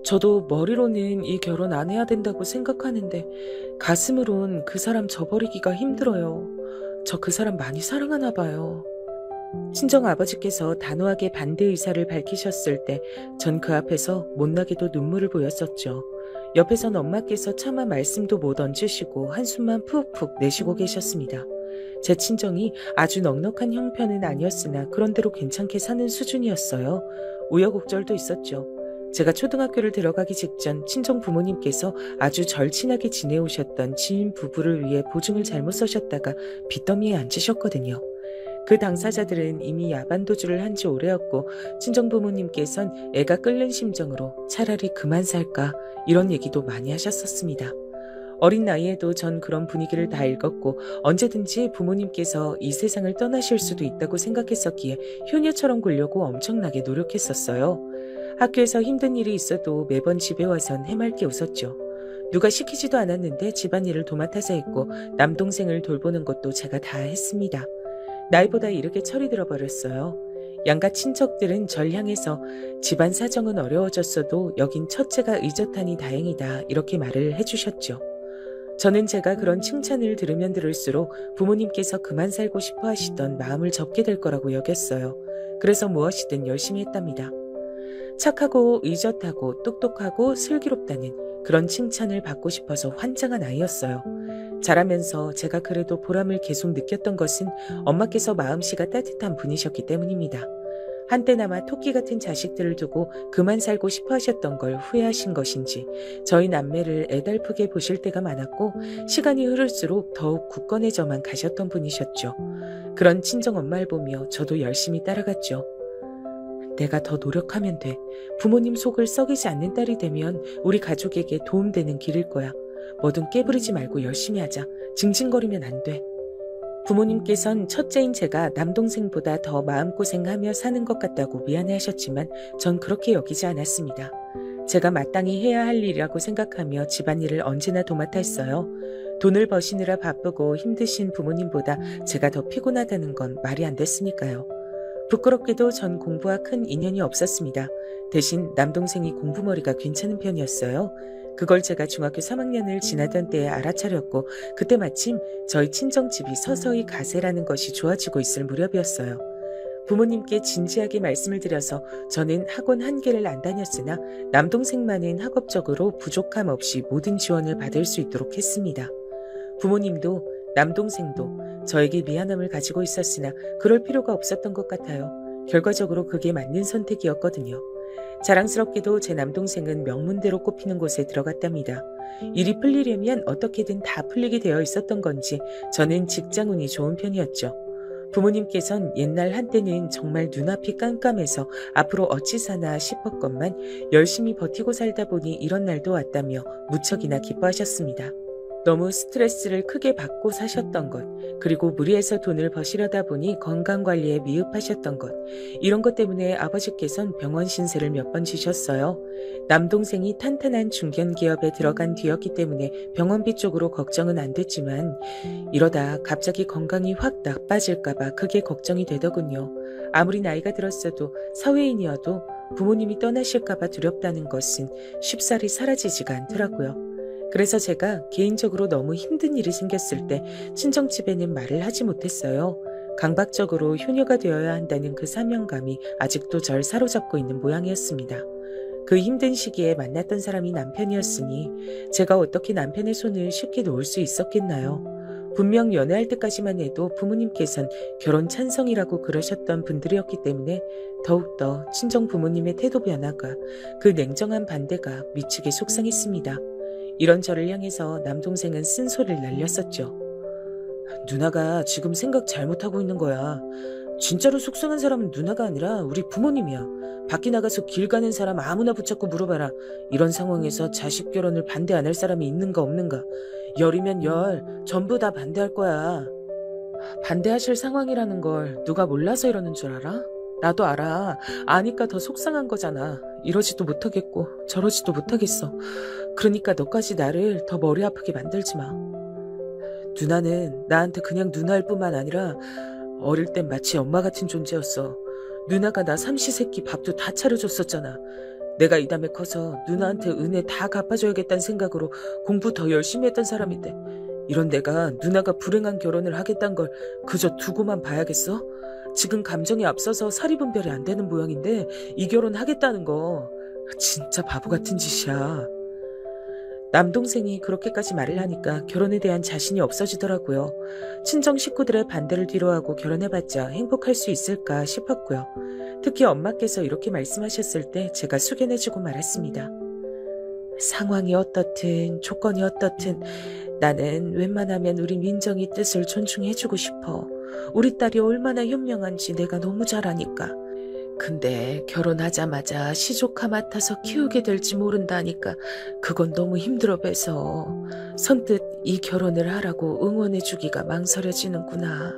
저도 머리로는 이 결혼 안 해야 된다고 생각하는데 가슴으론 그 사람 저버리기가 힘들어요. 저 그 사람 많이 사랑하나 봐요. 친정 아버지께서 단호하게 반대 의사를 밝히셨을 때 전 그 앞에서 못나게도 눈물을 보였었죠. 옆에선 엄마께서 차마 말씀도 못 얹으시고 한숨만 푹푹 내쉬고 계셨습니다. 제 친정이 아주 넉넉한 형편은 아니었으나 그런대로 괜찮게 사는 수준이었어요. 우여곡절도 있었죠. 제가 초등학교를 들어가기 직전 친정 부모님께서 아주 절친하게 지내오셨던 지인 부부를 위해 보증을 잘못 서셨다가 빚더미에 앉으셨거든요. 그 당사자들은 이미 야반도주를 한 지 오래였고 친정 부모님께선 애가 끓는 심정으로 차라리 그만 살까 이런 얘기도 많이 하셨었습니다. 어린 나이에도 전 그런 분위기를 다 읽었고 언제든지 부모님께서 이 세상을 떠나실 수도 있다고 생각했었기에 효녀처럼 굴려고 엄청나게 노력했었어요. 학교에서 힘든 일이 있어도 매번 집에 와선 해맑게 웃었죠. 누가 시키지도 않았는데 집안일을 도맡아서 했고 남동생을 돌보는 것도 제가 다 했습니다. 나이보다 이르게 철이 들어버렸어요. 양가 친척들은 절 향해서 집안 사정은 어려워졌어도 여긴 첫째가 의젓하니 다행이다 이렇게 말을 해주셨죠. 저는 제가 그런 칭찬을 들으면 들을수록 부모님께서 그만 살고 싶어 하시던 마음을 접게 될 거라고 여겼어요. 그래서 무엇이든 열심히 했답니다. 착하고 의젓하고 똑똑하고 슬기롭다는 그런 칭찬을 받고 싶어서 환장한 아이였어요. 자라면서 제가 그래도 보람을 계속 느꼈던 것은 엄마께서 마음씨가 따뜻한 분이셨기 때문입니다. 한때나마 토끼 같은 자식들을 두고 그만 살고 싶어 하셨던 걸 후회하신 것인지 저희 남매를 애달프게 보실 때가 많았고 시간이 흐를수록 더욱 굳건해져만 가셨던 분이셨죠. 그런 친정엄마를 보며 저도 열심히 따라갔죠. 내가 더 노력하면 돼. 부모님 속을 썩이지 않는 딸이 되면 우리 가족에게 도움되는 길일 거야. 뭐든 깨부리지 말고 열심히 하자. 징징거리면 안 돼. 부모님께선 첫째인 제가 남동생보다 더 마음고생하며 사는 것 같다고 미안해하셨지만 전 그렇게 여기지 않았습니다. 제가 마땅히 해야 할 일이라고 생각하며 집안일을 언제나 도맡아 했어요. 돈을 버시느라 바쁘고 힘드신 부모님보다 제가 더 피곤하다는 건 말이 안 됐으니까요. 부끄럽게도 전 공부와 큰 인연이 없었습니다. 대신 남동생이 공부머리가 괜찮은 편이었어요. 그걸 제가 중학교 3학년을 지나던 때에 알아차렸고 그때 마침 저희 친정집이 서서히 가세라는 것이 좋아지고 있을 무렵이었어요. 부모님께 진지하게 말씀을 드려서 저는 학원 한 개를 안 다녔으나 남동생만은 학업적으로 부족함 없이 모든 지원을 받을 수 있도록 했습니다. 부모님도 남동생도 저에게 미안함을 가지고 있었으나 그럴 필요가 없었던 것 같아요. 결과적으로 그게 맞는 선택이었거든요. 자랑스럽게도 제 남동생은 명문대로 꼽히는 곳에 들어갔답니다. 일이 풀리려면 어떻게든 다 풀리게 되어 있었던 건지 저는 직장운이 좋은 편이었죠. 부모님께선 옛날 한때는 정말 눈앞이 깜깜해서 앞으로 어찌 사나 싶었건만 열심히 버티고 살다 보니 이런 날도 왔다며 무척이나 기뻐하셨습니다. 너무 스트레스를 크게 받고 사셨던 것, 그리고 무리해서 돈을 버시려다 보니 건강관리에 미흡하셨던 것, 이런 것 때문에 아버지께선 병원 신세를 몇 번 지셨어요. 남동생이 탄탄한 중견기업에 들어간 뒤였기 때문에 병원비 쪽으로 걱정은 안 됐지만 이러다 갑자기 건강이 확 나빠질까봐 그게 걱정이 되더군요. 아무리 나이가 들었어도 사회인이어도 부모님이 떠나실까봐 두렵다는 것은 쉽사리 사라지지가 않더라고요. 그래서 제가 개인적으로 너무 힘든 일이 생겼을 때 친정집에는 말을 하지 못했어요. 강박적으로 효녀가 되어야 한다는 그 사명감이 아직도 절 사로잡고 있는 모양이었습니다. 그 힘든 시기에 만났던 사람이 남편이었으니 제가 어떻게 남편의 손을 쉽게 놓을 수 있었겠나요? 분명 연애할 때까지만 해도 부모님께선 결혼 찬성이라고 그러셨던 분들이었기 때문에 더욱더 친정 부모님의 태도 변화가, 그 냉정한 반대가 미치게 속상했습니다. 이런 저를 향해서 남동생은 쓴소리를 날렸었죠. 누나가 지금 생각 잘못하고 있는 거야. 진짜로 속상한 사람은 누나가 아니라 우리 부모님이야. 밖에 나가서 길 가는 사람 아무나 붙잡고 물어봐라. 이런 상황에서 자식 결혼을 반대 안 할 사람이 있는가 없는가. 열이면 열, 전부 다 반대할 거야. 반대하실 상황이라는 걸 누가 몰라서 이러는 줄 알아? 나도 알아. 아니까 더 속상한 거잖아. 이러지도 못하겠고 저러지도 못하겠어. 그러니까 너까지 나를 더 머리 아프게 만들지 마. 누나는 나한테 그냥 누나일 뿐만 아니라 어릴 땐 마치 엄마 같은 존재였어. 누나가 나 삼시세끼 밥도 다 차려줬었잖아. 내가 이 다음에 커서 누나한테 은혜 다 갚아줘야겠다는 생각으로 공부 더 열심히 했던 사람인데 이런 내가 누나가 불행한 결혼을 하겠다는 걸 그저 두고만 봐야겠어? 지금 감정이 앞서서 사리분별이 안 되는 모양인데 이 결혼 하겠다는 거 진짜 바보 같은 짓이야. 남동생이 그렇게까지 말을 하니까 결혼에 대한 자신이 없어지더라고요. 친정 식구들의 반대를 뒤로하고 결혼해봤자 행복할 수 있을까 싶었고요. 특히 엄마께서 이렇게 말씀하셨을 때 제가 숙연해지고 말았습니다. 상황이 어떻든 조건이 어떻든 나는 웬만하면 우리 민정이 뜻을 존중해주고 싶어. 우리 딸이 얼마나 현명한지 내가 너무 잘 아니까. 근데 결혼하자마자 시조카 맡아서 키우게 될지 모른다니까 그건 너무 힘들어 배서 선뜻 이 결혼을 하라고 응원해주기가 망설여지는구나.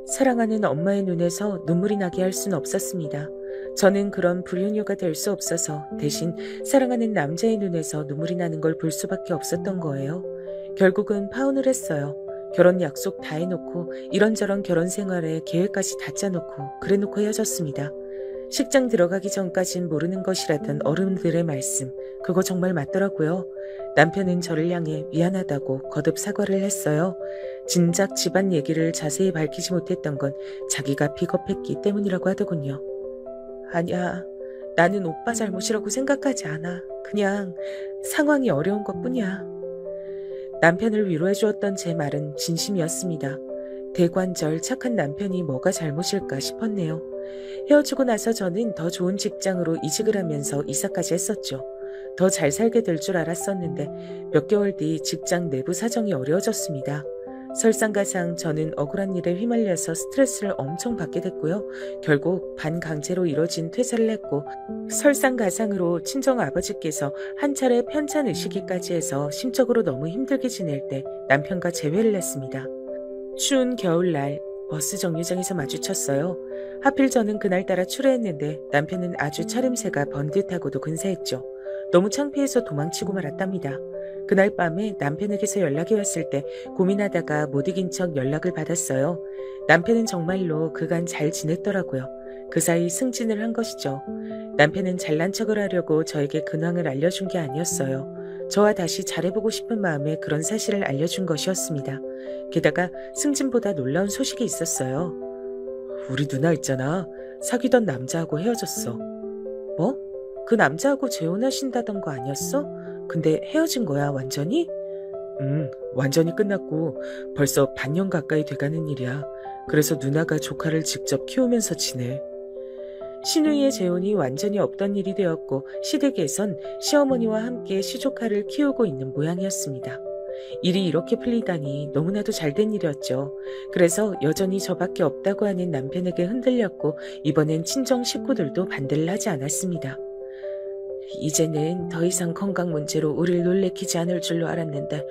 사랑하는 엄마의 눈에서 눈물이 나게 할 수는 없었습니다. 저는 그런 불효녀가 될 수 없어서 대신 사랑하는 남자의 눈에서 눈물이 나는 걸 볼 수밖에 없었던 거예요. 결국은 파혼을 했어요. 결혼 약속 다 해놓고 이런저런 결혼 생활에 계획까지 다 짜놓고 그래놓고 헤어졌습니다. 식장 들어가기 전까진 모르는 것이라던 어른들의 말씀, 그거 정말 맞더라고요. 남편은 저를 향해 미안하다고 거듭 사과를 했어요. 진작 집안 얘기를 자세히 밝히지 못했던 건 자기가 비겁했기 때문이라고 하더군요. 아니야, 나는 오빠 잘못이라고 생각하지 않아. 그냥 상황이 어려운 것뿐이야. 남편을 위로해 주었던 제 말은 진심이었습니다. 대관절 착한 남편이 뭐가 잘못일까 싶었네요. 헤어지고 나서 저는 더 좋은 직장으로 이직을 하면서 이사까지 했었죠. 더 잘 살게 될 줄 알았었는데 몇 개월 뒤 직장 내부 사정이 어려워졌습니다. 설상가상 저는 억울한 일에 휘말려서 스트레스를 엄청 받게 됐고요. 결국 반강제로 이뤄진 퇴사를 했고 설상가상으로 친정아버지께서 한 차례 편찮으시기까지 해서 심적으로 너무 힘들게 지낼 때 남편과 재회를 했습니다. 추운 겨울날 버스 정류장에서 마주쳤어요. 하필 저는 그날따라 출애했는데 남편은 아주 차림새가 번듯하고도 근사했죠. 너무 창피해서 도망치고 말았답니다. 그날 밤에 남편에게서 연락이 왔을 때 고민하다가 못 이긴 척 연락을 받았어요. 남편은 정말로 그간 잘 지냈더라고요. 그 사이 승진을 한 것이죠. 남편은 잘난 척을 하려고 저에게 근황을 알려준 게 아니었어요. 저와 다시 잘해보고 싶은 마음에 그런 사실을 알려준 것이었습니다. 게다가 승진보다 놀라운 소식이 있었어요. 우리 누나 있잖아. 사귀던 남자하고 헤어졌어. 뭐? 그 남자하고 재혼하신다던 거 아니었어? 근데 헤어진 거야, 완전히? 완전히 끝났고 벌써 반년 가까이 돼가는 일이야. 그래서 누나가 조카를 직접 키우면서 지내. 시누이의 재혼이 완전히 없던 일이 되었고 시댁에선 시어머니와 함께 시조카를 키우고 있는 모양이었습니다. 일이 이렇게 풀리다니 너무나도 잘된 일이었죠. 그래서 여전히 저밖에 없다고 하는 남편에게 흔들렸고 이번엔 친정 식구들도 반대를 하지 않았습니다. 이제는 더 이상 건강 문제로 우릴 놀래키지 않을 줄로 알았는데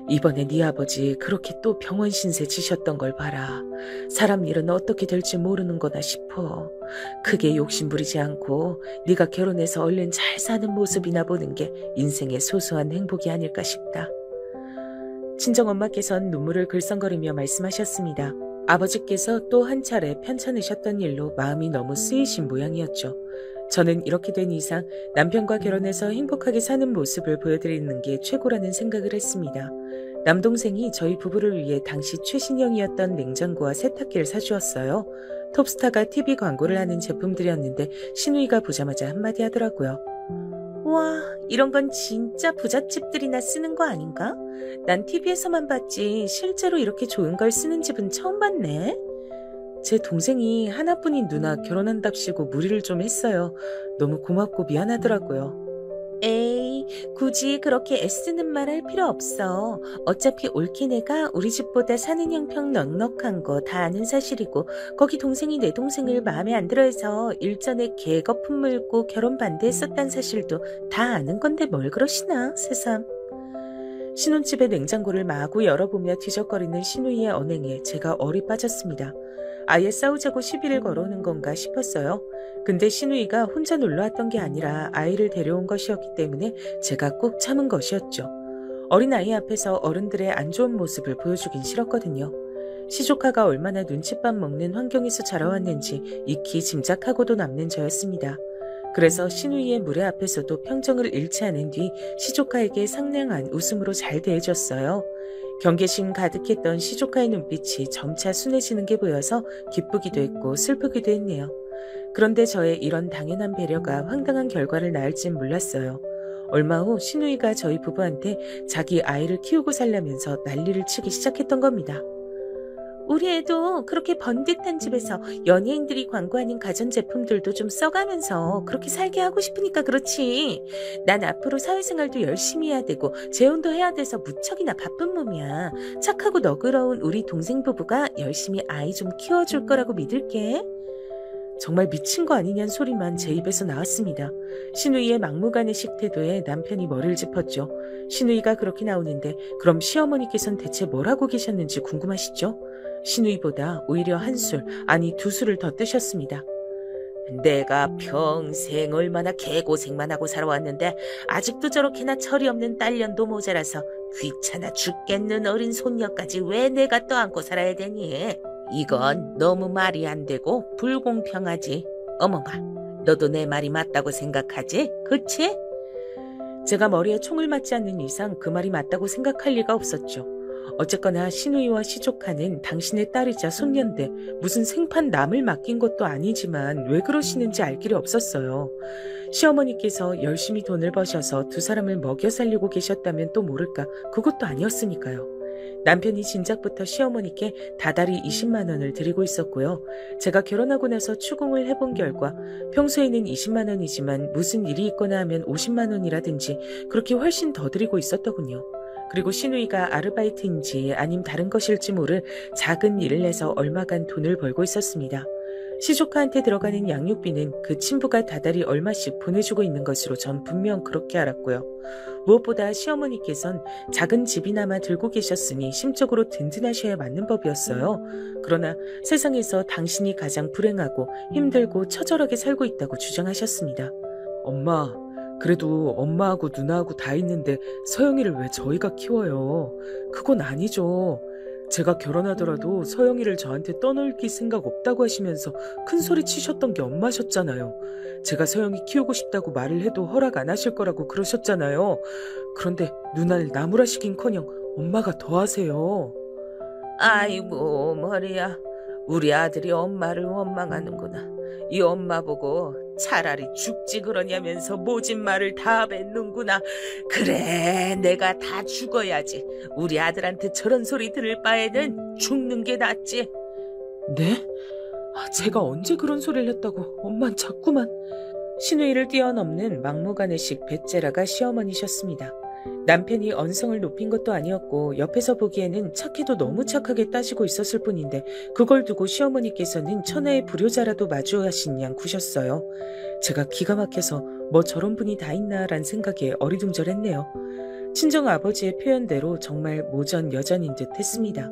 이번에 네 아버지 그렇게 또 병원 신세 지셨던 걸 봐라. 사람 일은 어떻게 될지 모르는 거다 싶어. 크게 욕심부리지 않고 네가 결혼해서 얼른 잘 사는 모습이나 보는 게 인생의 소소한 행복이 아닐까 싶다. 친정엄마께선 눈물을 글썽거리며 말씀하셨습니다. 아버지께서 또 한 차례 편찮으셨던 일로 마음이 너무 쓰이신 모양이었죠. 저는 이렇게 된 이상 남편과 결혼해서 행복하게 사는 모습을 보여드리는 게 최고라는 생각을 했습니다. 남동생이 저희 부부를 위해 당시 최신형이었던 냉장고와 세탁기를 사주었어요. 톱스타가 TV 광고를 하는 제품들이었는데 시누이가 보자마자 한마디 하더라고요. 와, 이런 건 진짜 부잣집들이나 쓰는 거 아닌가? 난 TV에서만 봤지 실제로 이렇게 좋은 걸 쓰는 집은 처음 봤네. 제 동생이 하나뿐인 누나 결혼한답시고 무리를 좀 했어요. 너무 고맙고 미안하더라고요. 에이, 굳이 그렇게 애쓰는 말 할 필요 없어. 어차피 옳긴 애가 우리 집보다 사는 형평 넉넉한 거 다 아는 사실이고 거기 동생이 내 동생을 마음에 안 들어해서 일전에 개거품 물고 결혼 반대했었단 사실도 다 아는 건데 뭘 그러시나 새삼. 신혼집의 냉장고를 마구 열어보며 뒤적거리는 시누이의 언행에 제가 얼이 빠졌습니다. 아예 싸우자고 시비를 걸어오는 건가 싶었어요. 근데 시누이가 혼자 놀러왔던 게 아니라 아이를 데려온 것이었기 때문에 제가 꼭 참은 것이었죠. 어린아이 앞에서 어른들의 안 좋은 모습을 보여주긴 싫었거든요. 시조카가 얼마나 눈칫밥 먹는 환경에서 자라왔는지 익히 짐작하고도 남는 저였습니다. 그래서 시누이의 무례 앞에서도 평정을 잃지 않은 뒤 시조카에게 상냥한 웃음으로 잘 대해줬어요. 경계심 가득했던 시조카의 눈빛이 점차 순해지는 게 보여서 기쁘기도 했고 슬프기도 했네요. 그런데 저의 이런 당연한 배려가 황당한 결과를 낳을진 몰랐어요. 얼마 후 시누이가 저희 부부한테 자기 아이를 키우고 살려면서 난리를 치기 시작했던 겁니다. 우리 애도 그렇게 번듯한 집에서 연예인들이 광고하는 가전제품들도 좀 써가면서 그렇게 살게 하고 싶으니까 그렇지. 난 앞으로 사회생활도 열심히 해야 되고 재혼도 해야 돼서 무척이나 바쁜 몸이야. 착하고 너그러운 우리 동생 부부가 열심히 아이 좀 키워줄 거라고 믿을게. 정말 미친 거 아니냐는 소리만 제 입에서 나왔습니다. 시누이의 막무가내식 태도에 남편이 머리를 짚었죠. 시누이가 그렇게 나오는데 그럼 시어머니께서는 대체 뭘 하고 계셨는지 궁금하시죠? 시누이보다 오히려 한술, 아니 두 술을 더 뜨셨습니다. 내가 평생 얼마나 개고생만 하고 살아왔는데 아직도 저렇게나 철이 없는 딸년도 모자라서 귀찮아 죽겠는 어린 손녀까지 왜 내가 떠안고 살아야 되니? 이건 너무 말이 안 되고 불공평하지. 어머마, 너도 내 말이 맞다고 생각하지? 그치? 제가 머리에 총을 맞지 않는 이상 그 말이 맞다고 생각할 리가 없었죠. 어쨌거나 시누이와 시조카는 당신의 딸이자 손녀인데 무슨 생판 남을 맡긴 것도 아니지만 왜 그러시는지 알 길이 없었어요. 시어머니께서 열심히 돈을 버셔서 두 사람을 먹여 살리고 계셨다면 또 모를까 그것도 아니었으니까요. 남편이 진작부터 시어머니께 다달이 20만 원을 드리고 있었고요. 제가 결혼하고 나서 추궁을 해본 결과 평소에는 20만 원이지만 무슨 일이 있거나 하면 50만 원이라든지 그렇게 훨씬 더 드리고 있었더군요. 그리고 시누이가 아르바이트인지 아님 다른 것일지 모를 작은 일을 내서 얼마간 돈을 벌고 있었습니다. 시조카한테 들어가는 양육비는 그 친부가 다달이 얼마씩 보내주고 있는 것으로 전 분명 그렇게 알았고요. 무엇보다 시어머니께선 작은 집이나마 들고 계셨으니 심적으로 든든하셔야 맞는 법이었어요. 그러나 세상에서 당신이 가장 불행하고 힘들고 처절하게 살고 있다고 주장하셨습니다. 엄마, 그래도 엄마하고 누나하고 다 있는데 서영이를 왜 저희가 키워요? 그건 아니죠. 제가 결혼하더라도 서영이를 저한테 떠넘길 생각 없다고 하시면서 큰 소리 치셨던 게 엄마셨잖아요. 제가 서영이 키우고 싶다고 말을 해도 허락 안 하실 거라고 그러셨잖아요. 그런데 누나를 나무라시킨커녕 엄마가 더 하세요. 아이고 머리야. 우리 아들이 엄마를 원망하는구나. 이 엄마 보고 차라리 죽지 그러냐면서 모진 말을 다 뱉는구나. 그래, 내가 다 죽어야지. 우리 아들한테 저런 소리 들을 바에는 죽는 게 낫지. 네? 제가 언제 그런 소리를 했다고 엄만 자꾸만. 신우이를 뛰어넘는 막무가내식 배째라가 시어머니셨습니다. 남편이 언성을 높인 것도 아니었고 옆에서 보기에는 착해도 너무 착하게 따지고 있었을 뿐인데 그걸 두고 시어머니께서는 천하의 불효자라도 마주하신 양 구셨어요. 제가 기가 막혀서 뭐 저런 분이 다 있나란 생각에 어리둥절했네요. 친정 아버지의 표현대로 정말 모전 여전인 듯 했습니다.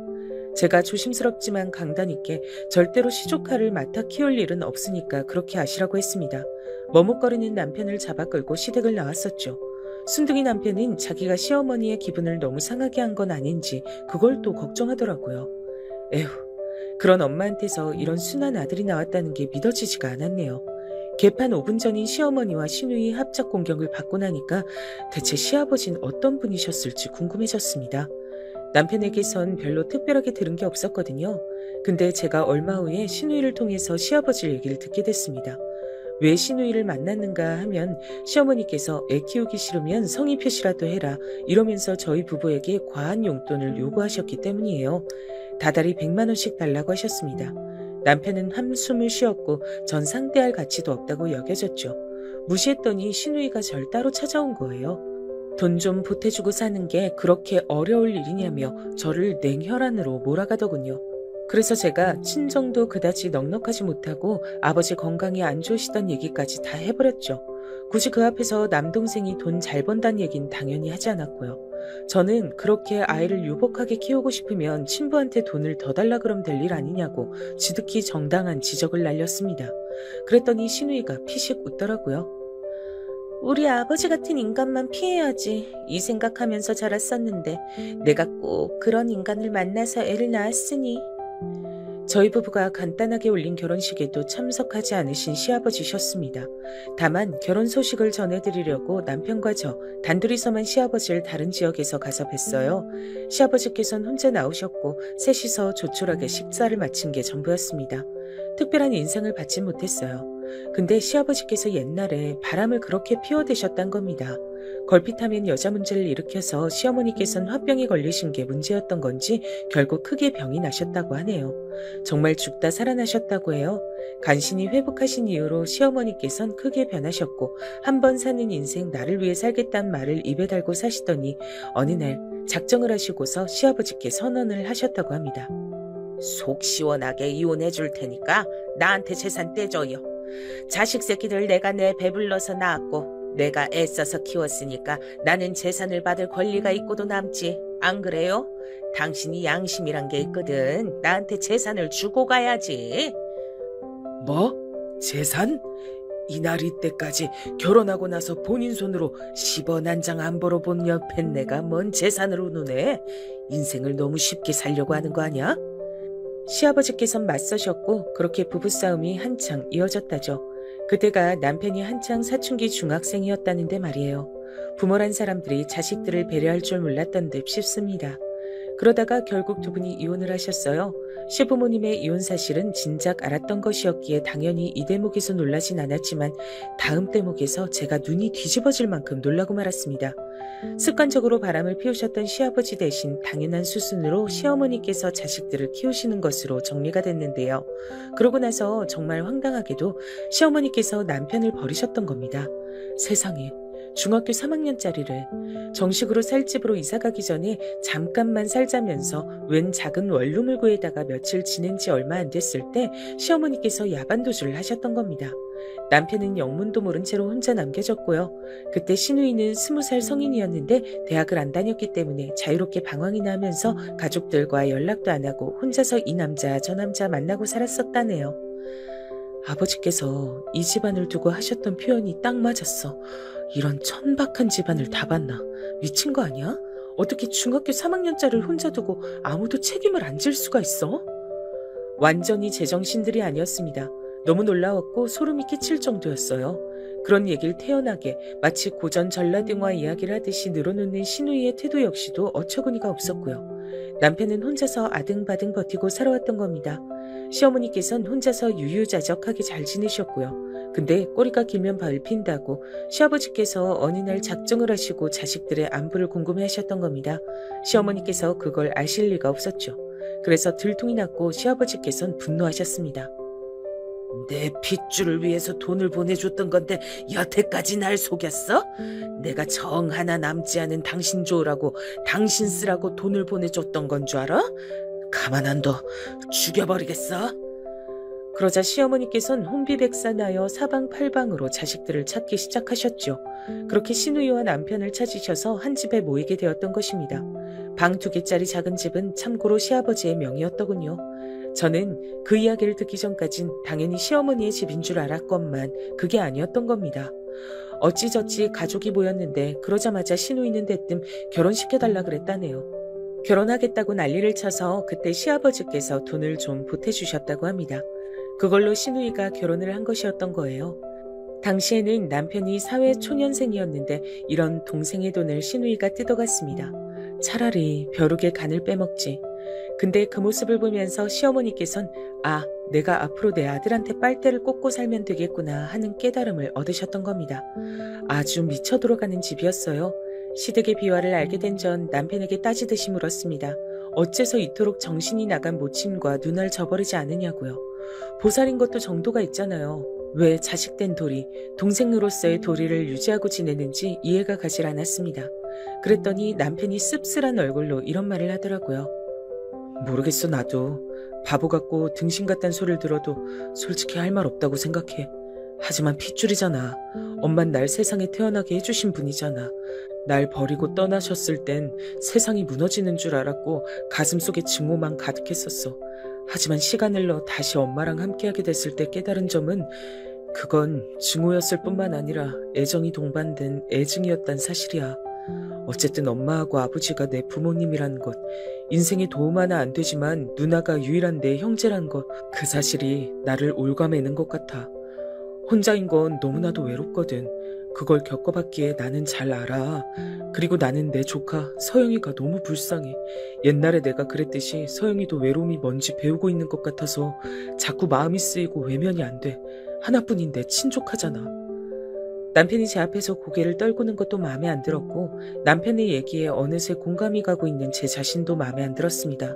제가 조심스럽지만 강단 있게 절대로 시조카를 맡아 키울 일은 없으니까 그렇게 하시라고 했습니다. 머뭇거리는 남편을 잡아 끌고 시댁을 나왔었죠. 순둥이 남편은 자기가 시어머니의 기분을 너무 상하게 한 건 아닌지 그걸 또 걱정하더라고요. 에휴, 그런 엄마한테서 이런 순한 아들이 나왔다는 게 믿어지지가 않았네요. 개판 5분 전인 시어머니와 시누이 합작 공격을 받고 나니까 대체 시아버지는 어떤 분이셨을지 궁금해졌습니다. 남편에게선 별로 특별하게 들은 게 없었거든요. 근데 제가 얼마 후에 시누이를 통해서 시아버지 얘기를 듣게 됐습니다. 왜 시누이를 만났는가 하면 시어머니께서 애 키우기 싫으면 성의 표시라도 해라 이러면서 저희 부부에게 과한 용돈을 요구하셨기 때문이에요. 다달이 100만 원씩 달라고 하셨습니다. 남편은 한숨을 쉬었고 전 상대할 가치도 없다고 여겨졌죠. 무시했더니 시누이가 절 따로 찾아온 거예요. 돈 좀 보태주고 사는 게 그렇게 어려울 일이냐며 저를 냉혈한으로 몰아가더군요. 그래서 제가 친정도 그다지 넉넉하지 못하고 아버지 건강이 안 좋으시단 얘기까지 다 해버렸죠. 굳이 그 앞에서 남동생이 돈 잘 번다는 얘긴 당연히 하지 않았고요. 저는 그렇게 아이를 유복하게 키우고 싶으면 친부한테 돈을 더 달라 그럼 될 일 아니냐고 지득히 정당한 지적을 날렸습니다. 그랬더니 시누이가 피식 웃더라고요. 우리 아버지 같은 인간만 피해야지 이 생각하면서 자랐었는데 내가 꼭 그런 인간을 만나서 애를 낳았으니. 저희 부부가 간단하게 올린 결혼식에도 참석하지 않으신 시아버지셨습니다. 다만 결혼 소식을 전해드리려고 남편과 저 단둘이서만 시아버지를 다른 지역에서 가서 뵀어요. 시아버지께서는 혼자 나오셨고 셋이서 조촐하게 식사를 마친 게 전부였습니다. 특별한 인상을 받지 못했어요. 근데 시아버지께서 옛날에 바람을 그렇게 피워대셨단 겁니다. 걸핏하면 여자 문제를 일으켜서 시어머니께서는 화병에 걸리신 게 문제였던 건지 결국 크게 병이 나셨다고 하네요. 정말 죽다 살아나셨다고 해요. 간신히 회복하신 이후로 시어머니께서는 크게 변하셨고 한 번 사는 인생 나를 위해 살겠다는 말을 입에 달고 사시더니 어느 날 작정을 하시고서 시아버지께 선언을 하셨다고 합니다. 속 시원하게 이혼해 줄 테니까 나한테 재산 떼줘요. 자식 새끼들 내가 내 배불러서 낳았고 내가 애써서 키웠으니까 나는 재산을 받을 권리가 있고도 남지. 안 그래요? 당신이 양심이란 게 있거든. 나한테 재산을 주고 가야지. 뭐? 재산? 이날 이때까지 결혼하고 나서 본인 손으로 10원 한 장 안 벌어본 옆엔 내가 뭔 재산으로 노네? 인생을 너무 쉽게 살려고 하는 거 아니야? 시아버지께선 맞서셨고 그렇게 부부싸움이 한창 이어졌다죠. 그때가 남편이 한창 사춘기 중학생이었다는데 말이에요. 부모란 사람들이 자식들을 배려할 줄 몰랐던 듯 싶습니다. 그러다가 결국 두 분이 이혼을 하셨어요. 시부모님의 이혼 사실은 진작 알았던 것이었기에 당연히 이 대목에서 놀라진 않았지만 다음 대목에서 제가 눈이 뒤집어질 만큼 놀라고 말았습니다. 습관적으로 바람을 피우셨던 시아버지 대신 당연한 수순으로 시어머니께서 자식들을 키우시는 것으로 정리가 됐는데요. 그러고 나서 정말 황당하게도 시어머니께서 남편을 버리셨던 겁니다. 세상에, 중학교 3학년짜리를. 정식으로 살 집으로 이사가기 전에 잠깐만 살자면서 웬 작은 원룸을구에다가 며칠 지낸 지 얼마 안 됐을 때 시어머니께서 야반도주를 하셨던 겁니다. 남편은 영문도 모른 채로 혼자 남겨졌고요. 그때 시누이는 20살 성인이었는데 대학을 안 다녔기 때문에 자유롭게 방황이나 하면서 가족들과 연락도 안 하고 혼자서 이 남자 저 남자 만나고 살았었다네요. 아버지께서 이 집안을 두고 하셨던 표현이 딱 맞았어. 이런 천박한 집안을 다 봤나? 미친 거 아니야? 어떻게 중학교 3학년짜리를 혼자 두고 아무도 책임을 안 질 수가 있어? 완전히 제정신들이 아니었습니다. 너무 놀라웠고 소름이 끼칠 정도였어요. 그런 얘기를 태연하게 마치 고전 전라등화 이야기를 하듯이 늘어놓는 시누이의 태도 역시도 어처구니가 없었고요. 남편은 혼자서 아등바등 버티고 살아왔던 겁니다. 시어머니께서는 혼자서 유유자적하게 잘 지내셨고요. 근데 꼬리가 길면 밟힌다고 시아버지께서 어느 날 작정을 하시고 자식들의 안부를 궁금해하셨던 겁니다. 시어머니께서 그걸 아실 리가 없었죠. 그래서 들통이 났고 시아버지께서는 분노하셨습니다. 내 핏줄을 위해서 돈을 보내줬던 건데 여태까지 날 속였어? 내가 정 하나 남지 않은 당신 좋으라고 당신 쓰라고 돈을 보내줬던 건 줄 알아? 가만 안 둬. 죽여버리겠어. 그러자 시어머니께서는 혼비백산하여 사방팔방으로 자식들을 찾기 시작하셨죠. 그렇게 시누이와 남편을 찾으셔서 한 집에 모이게 되었던 것입니다. 방 2개짜리 작은 집은 참고로 시아버지의 명의였더군요. 저는 그 이야기를 듣기 전까진 당연히 시어머니의 집인 줄 알았건만 그게 아니었던 겁니다. 어찌저찌 가족이 모였는데 그러자마자 시누이는 대뜸 결혼시켜달라 그랬다네요. 결혼하겠다고 난리를 쳐서 그때 시아버지께서 돈을 좀 보태주셨다고 합니다. 그걸로 시누이가 결혼을 한 것이었던 거예요. 당시에는 남편이 사회 초년생이었는데 이런 동생의 돈을 시누이가 뜯어갔습니다. 차라리 벼룩의 간을 빼먹지. 근데 그 모습을 보면서 시어머니께선 내가 앞으로 내 아들한테 빨대를 꽂고 살면 되겠구나 하는 깨달음을 얻으셨던 겁니다. 아주 미쳐 돌아가는 집이었어요. 시댁의 비화를 알게 된 전 남편에게 따지듯이 물었습니다. 어째서 이토록 정신이 나간 모친과 눈알 저버리지 않으냐고요. 보살인 것도 정도가 있잖아요. 왜 자식된 도리, 동생으로서의 도리를 유지하고 지내는지 이해가 가질 않았습니다. 그랬더니 남편이 씁쓸한 얼굴로 이런 말을 하더라고요. 모르겠어 나도. 바보 같고 등신 같단 소리를 들어도 솔직히 할 말 없다고 생각해. 하지만 핏줄이잖아. 엄만 날 세상에 태어나게 해주신 분이잖아. 날 버리고 떠나셨을 땐 세상이 무너지는 줄 알았고 가슴속에 증오만 가득했었어. 하지만 시간을 넣어 다시 엄마랑 함께하게 됐을 때 깨달은 점은 그건 증오였을 뿐만 아니라 애정이 동반된 애증이었단 사실이야. 어쨌든 엄마하고 아버지가 내 부모님이란 것, 인생에 도움 하나 안 되지만 누나가 유일한 내 형제란 것, 그 사실이 나를 올가매는 것 같아. 혼자인 건 너무나도 외롭거든. 그걸 겪어봤기에 나는 잘 알아. 그리고 나는 내 조카 서영이가 너무 불쌍해. 옛날에 내가 그랬듯이 서영이도 외로움이 뭔지 배우고 있는 것 같아서 자꾸 마음이 쓰이고 외면이 안 돼. 하나뿐인 내 친조카잖아. 남편이 제 앞에서 고개를 떨구는 것도 마음에 안 들었고 남편의 얘기에 어느새 공감이 가고 있는 제 자신도 마음에 안 들었습니다.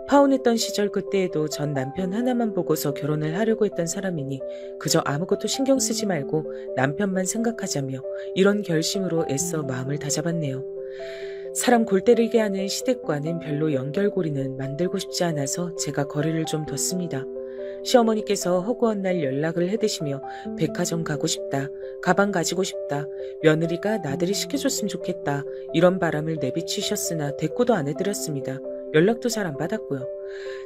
파혼했던 시절 그때에도 전 남편 하나만 보고서 결혼을 하려고 했던 사람이니 그저 아무것도 신경 쓰지 말고 남편만 생각하자며 이런 결심으로 애써 마음을 다잡았네요. 사람 골 때리게 하는 시댁과는 별로 연결고리는 만들고 싶지 않아서 제가 거리를 좀 뒀습니다. 시어머니께서 허구한 날 연락을 해대시며 백화점 가고 싶다, 가방 가지고 싶다, 며느리가 나들이 시켜줬으면 좋겠다 이런 바람을 내비치셨으나 대꾸도 안 해드렸습니다. 연락도 잘 안 받았고요.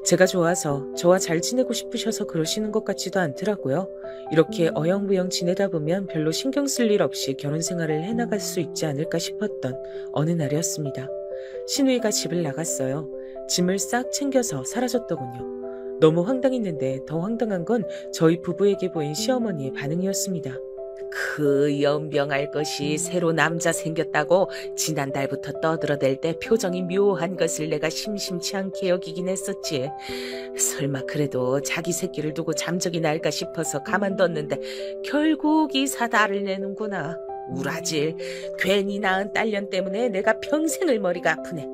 제가 좋아서 저와 잘 지내고 싶으셔서 그러시는 것 같지도 않더라고요. 이렇게 어영부영 지내다 보면 별로 신경 쓸 일 없이 결혼 생활을 해나갈 수 있지 않을까 싶었던 어느 날이었습니다. 시누이가 집을 나갔어요. 짐을 싹 챙겨서 사라졌더군요. 너무 황당했는데 더 황당한 건 저희 부부에게 보인 시어머니의 반응이었습니다. 그 연병할 것이 새로 남자 생겼다고 지난달부터 떠들어댈 때 표정이 묘한 것을 내가 심심치 않게 여기긴 했었지. 설마 그래도 자기 새끼를 두고 잠적이 날까 싶어서 가만뒀는데 결국 이 사다를 내는구나. 우라질. 괜히 낳은 딸년 때문에 내가 평생을 머리가 아프네.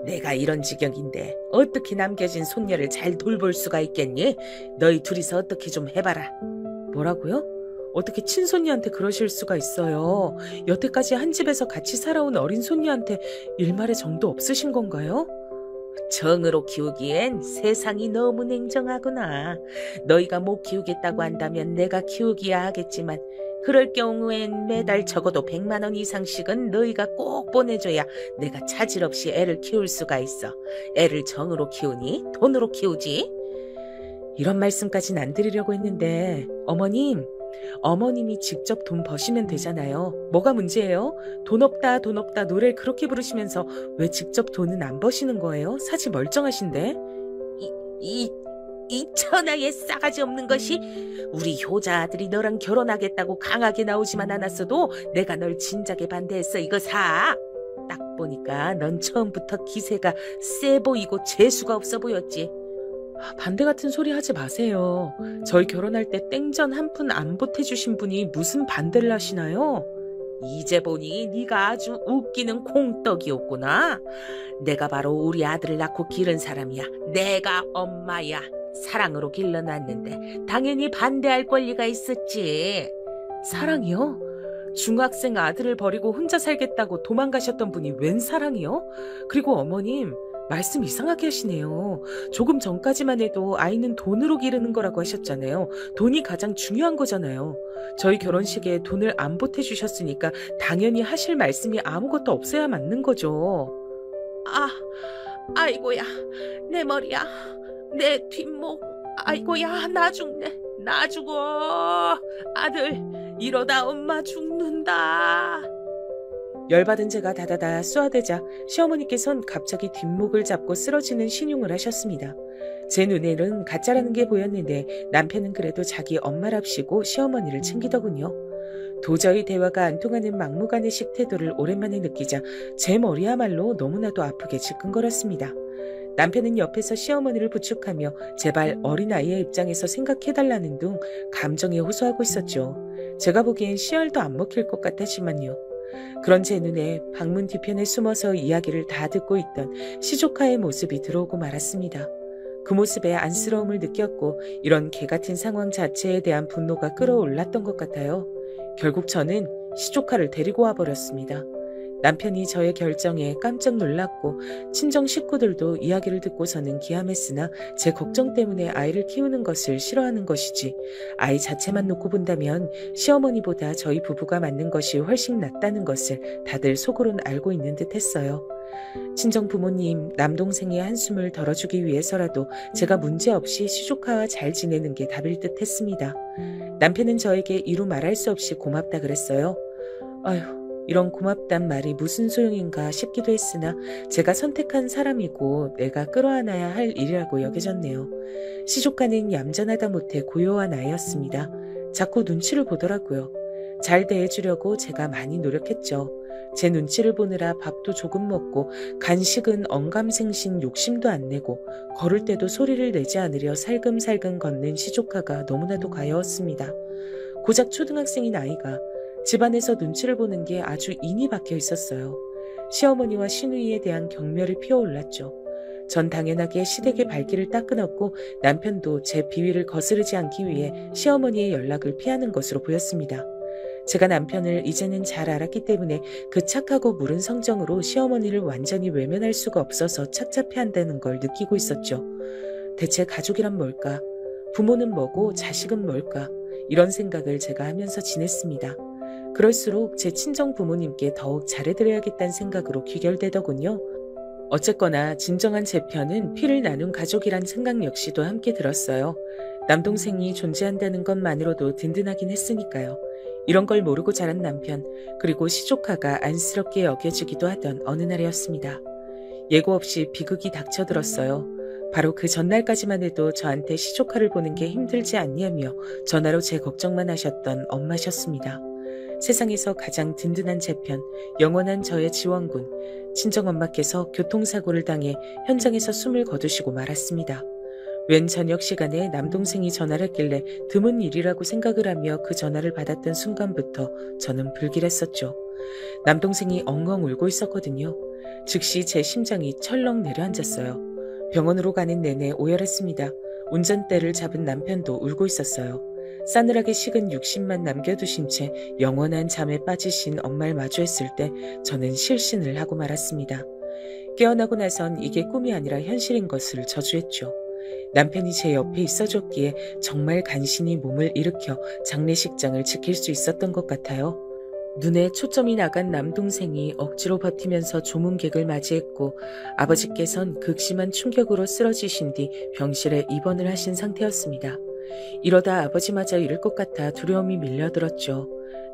내가 이런 지경인데 어떻게 남겨진 손녀를 잘 돌볼 수가 있겠니? 너희 둘이서 어떻게 좀 해봐라. 뭐라고요? 어떻게 친손녀한테 그러실 수가 있어요? 여태까지 한 집에서 같이 살아온 어린 손녀한테 일말의 정도 없으신 건가요? 정으로 키우기엔 세상이 너무 냉정하구나. 너희가 못 키우겠다고 한다면 내가 키우기야 하겠지만 그럴 경우엔 매달 적어도 100만 원 이상씩은 너희가 꼭 보내줘야 내가 차질 없이 애를 키울 수가 있어. 애를 정으로 키우니 돈으로 키우지? 이런 말씀까진 안 드리려고 했는데 어머님이 직접 돈 버시면 되잖아요. 뭐가 문제예요? 돈 없다 돈 없다 노래를 그렇게 부르시면서 왜 직접 돈은 안 버시는 거예요? 사지 멀쩡하신데. 이 천하에 싸가지 없는 것이 우리 효자 아들이 너랑 결혼하겠다고 강하게 나오지만 않았어도 내가 널 진작에 반대했어. 이거 사. 딱 보니까 넌 처음부터 기세가 세 보이고 재수가 없어 보였지. 반대 같은 소리 하지 마세요. 저희 결혼할 때 땡전 한 푼 안 보태주신 분이 무슨 반대를 하시나요? 이제 보니 네가 아주 웃기는 콩떡이었구나. 내가 바로 우리 아들을 낳고 기른 사람이야. 내가 엄마야. 사랑으로 길러놨는데 당연히 반대할 권리가 있었지. 사랑이요? 중학생 아들을 버리고 혼자 살겠다고 도망가셨던 분이 웬 사랑이요? 그리고 어머님, 말씀 이상하게 하시네요. 조금 전까지만 해도 아이는 돈으로 기르는 거라고 하셨잖아요. 돈이 가장 중요한 거잖아요. 저희 결혼식에 돈을 안 보태주셨으니까 당연히 하실 말씀이 아무것도 없어야 맞는 거죠. 아이고야, 내 머리야, 내 뒷목, 아이고야, 나 죽네, 나 죽어. 아들, 이러다 엄마 죽는다. 열받은 제가 다다다 쏘아대자 시어머니께선 갑자기 뒷목을 잡고 쓰러지는 신용을 하셨습니다. 제 눈에는 가짜라는 게 보였는데 남편은 그래도 자기 엄마랍시고 시어머니를 챙기더군요. 도저히 대화가 안 통하는 막무가내식 태도를 오랜만에 느끼자 제 머리야말로 너무나도 아프게 지끈거렸습니다. 남편은 옆에서 시어머니를 부축하며 제발 어린아이의 입장에서 생각해달라는 둥 감정에 호소하고 있었죠. 제가 보기엔 씨알도 안 먹힐 것 같았지만요. 그런 제 눈에 방문 뒤편에 숨어서 이야기를 다 듣고 있던 시조카의 모습이 들어오고 말았습니다. 그 모습에 안쓰러움을 느꼈고 이런 개같은 상황 자체에 대한 분노가 끌어올랐던 것 같아요. 결국 저는 시조카를 데리고 와버렸습니다. 남편이 저의 결정에 깜짝 놀랐고 친정 식구들도 이야기를 듣고서는 기함했으나 제 걱정 때문에 아이를 키우는 것을 싫어하는 것이지 아이 자체만 놓고 본다면 시어머니보다 저희 부부가 맞는 것이 훨씬 낫다는 것을 다들 속으론 알고 있는 듯 했어요. 친정 부모님, 남동생의 한숨을 덜어주기 위해서라도 제가 문제없이 시조카와 잘 지내는 게 답일 듯 했습니다. 남편은 저에게 이루 말할 수 없이 고맙다 그랬어요. 아휴, 이런 고맙단 말이 무슨 소용인가 싶기도 했으나 제가 선택한 사람이고 내가 끌어안아야 할 일이라고 여겨졌네요. 시조카는 얌전하다 못해 고요한 아이였습니다. 자꾸 눈치를 보더라고요. 잘 대해주려고 제가 많이 노력했죠. 제 눈치를 보느라 밥도 조금 먹고 간식은 언감생신 욕심도 안 내고 걸을 때도 소리를 내지 않으려 살금살금 걷는 시조카가 너무나도 가여웠습니다. 고작 초등학생인 아이가 집안에서 눈치를 보는 게 아주 인이 박혀 있었어요. 시어머니와 시누이에 대한 경멸이 피어올랐죠. 전 당연하게 시댁의 발길을 딱 끊었고 남편도 제 비위를 거스르지 않기 위해 시어머니의 연락을 피하는 것으로 보였습니다. 제가 남편을 이제는 잘 알았기 때문에 그 착하고 무른 성정으로 시어머니를 완전히 외면할 수가 없어서 착잡해한다는 걸 느끼고 있었죠. 대체 가족이란 뭘까? 부모는 뭐고 자식은 뭘까? 이런 생각을 제가 하면서 지냈습니다. 그럴수록 제 친정 부모님께 더욱 잘해드려야겠다는 생각으로 귀결되더군요. 어쨌거나 진정한 제 편은 피를 나눈 가족이란 생각 역시도 함께 들었어요. 남동생이 존재한다는 것만으로도 든든하긴 했으니까요. 이런 걸 모르고 자란 남편, 그리고 시조카가 안쓰럽게 여겨지기도 하던 어느 날이었습니다. 예고 없이 비극이 닥쳐들었어요. 바로 그 전날까지만 해도 저한테 시조카를 보는 게 힘들지 않냐며 전화로 제 걱정만 하셨던 엄마셨습니다. 세상에서 가장 든든한 제 편, 영원한 저의 지원군, 친정엄마께서 교통사고를 당해 현장에서 숨을 거두시고 말았습니다. 웬 저녁 시간에 남동생이 전화를 했길래 드문 일이라고 생각을 하며 그 전화를 받았던 순간부터 저는 불길했었죠. 남동생이 엉엉 울고 있었거든요. 즉시 제 심장이 철렁 내려앉았어요. 병원으로 가는 내내 오열했습니다. 운전대를 잡은 남편도 울고 있었어요. 싸늘하게 식은 육신만 남겨두신 채 영원한 잠에 빠지신 엄마를 마주했을 때 저는 실신을 하고 말았습니다. 깨어나고 나선 이게 꿈이 아니라 현실인 것을 저주했죠. 남편이 제 옆에 있어줬기에 정말 간신히 몸을 일으켜 장례식장을 지킬 수 있었던 것 같아요. 눈에 초점이 나간 남동생이 억지로 버티면서 조문객을 맞이했고 아버지께선 극심한 충격으로 쓰러지신 뒤 병실에 입원을 하신 상태였습니다. 이러다 아버지마저 잃을 것 같아 두려움이 밀려들었죠.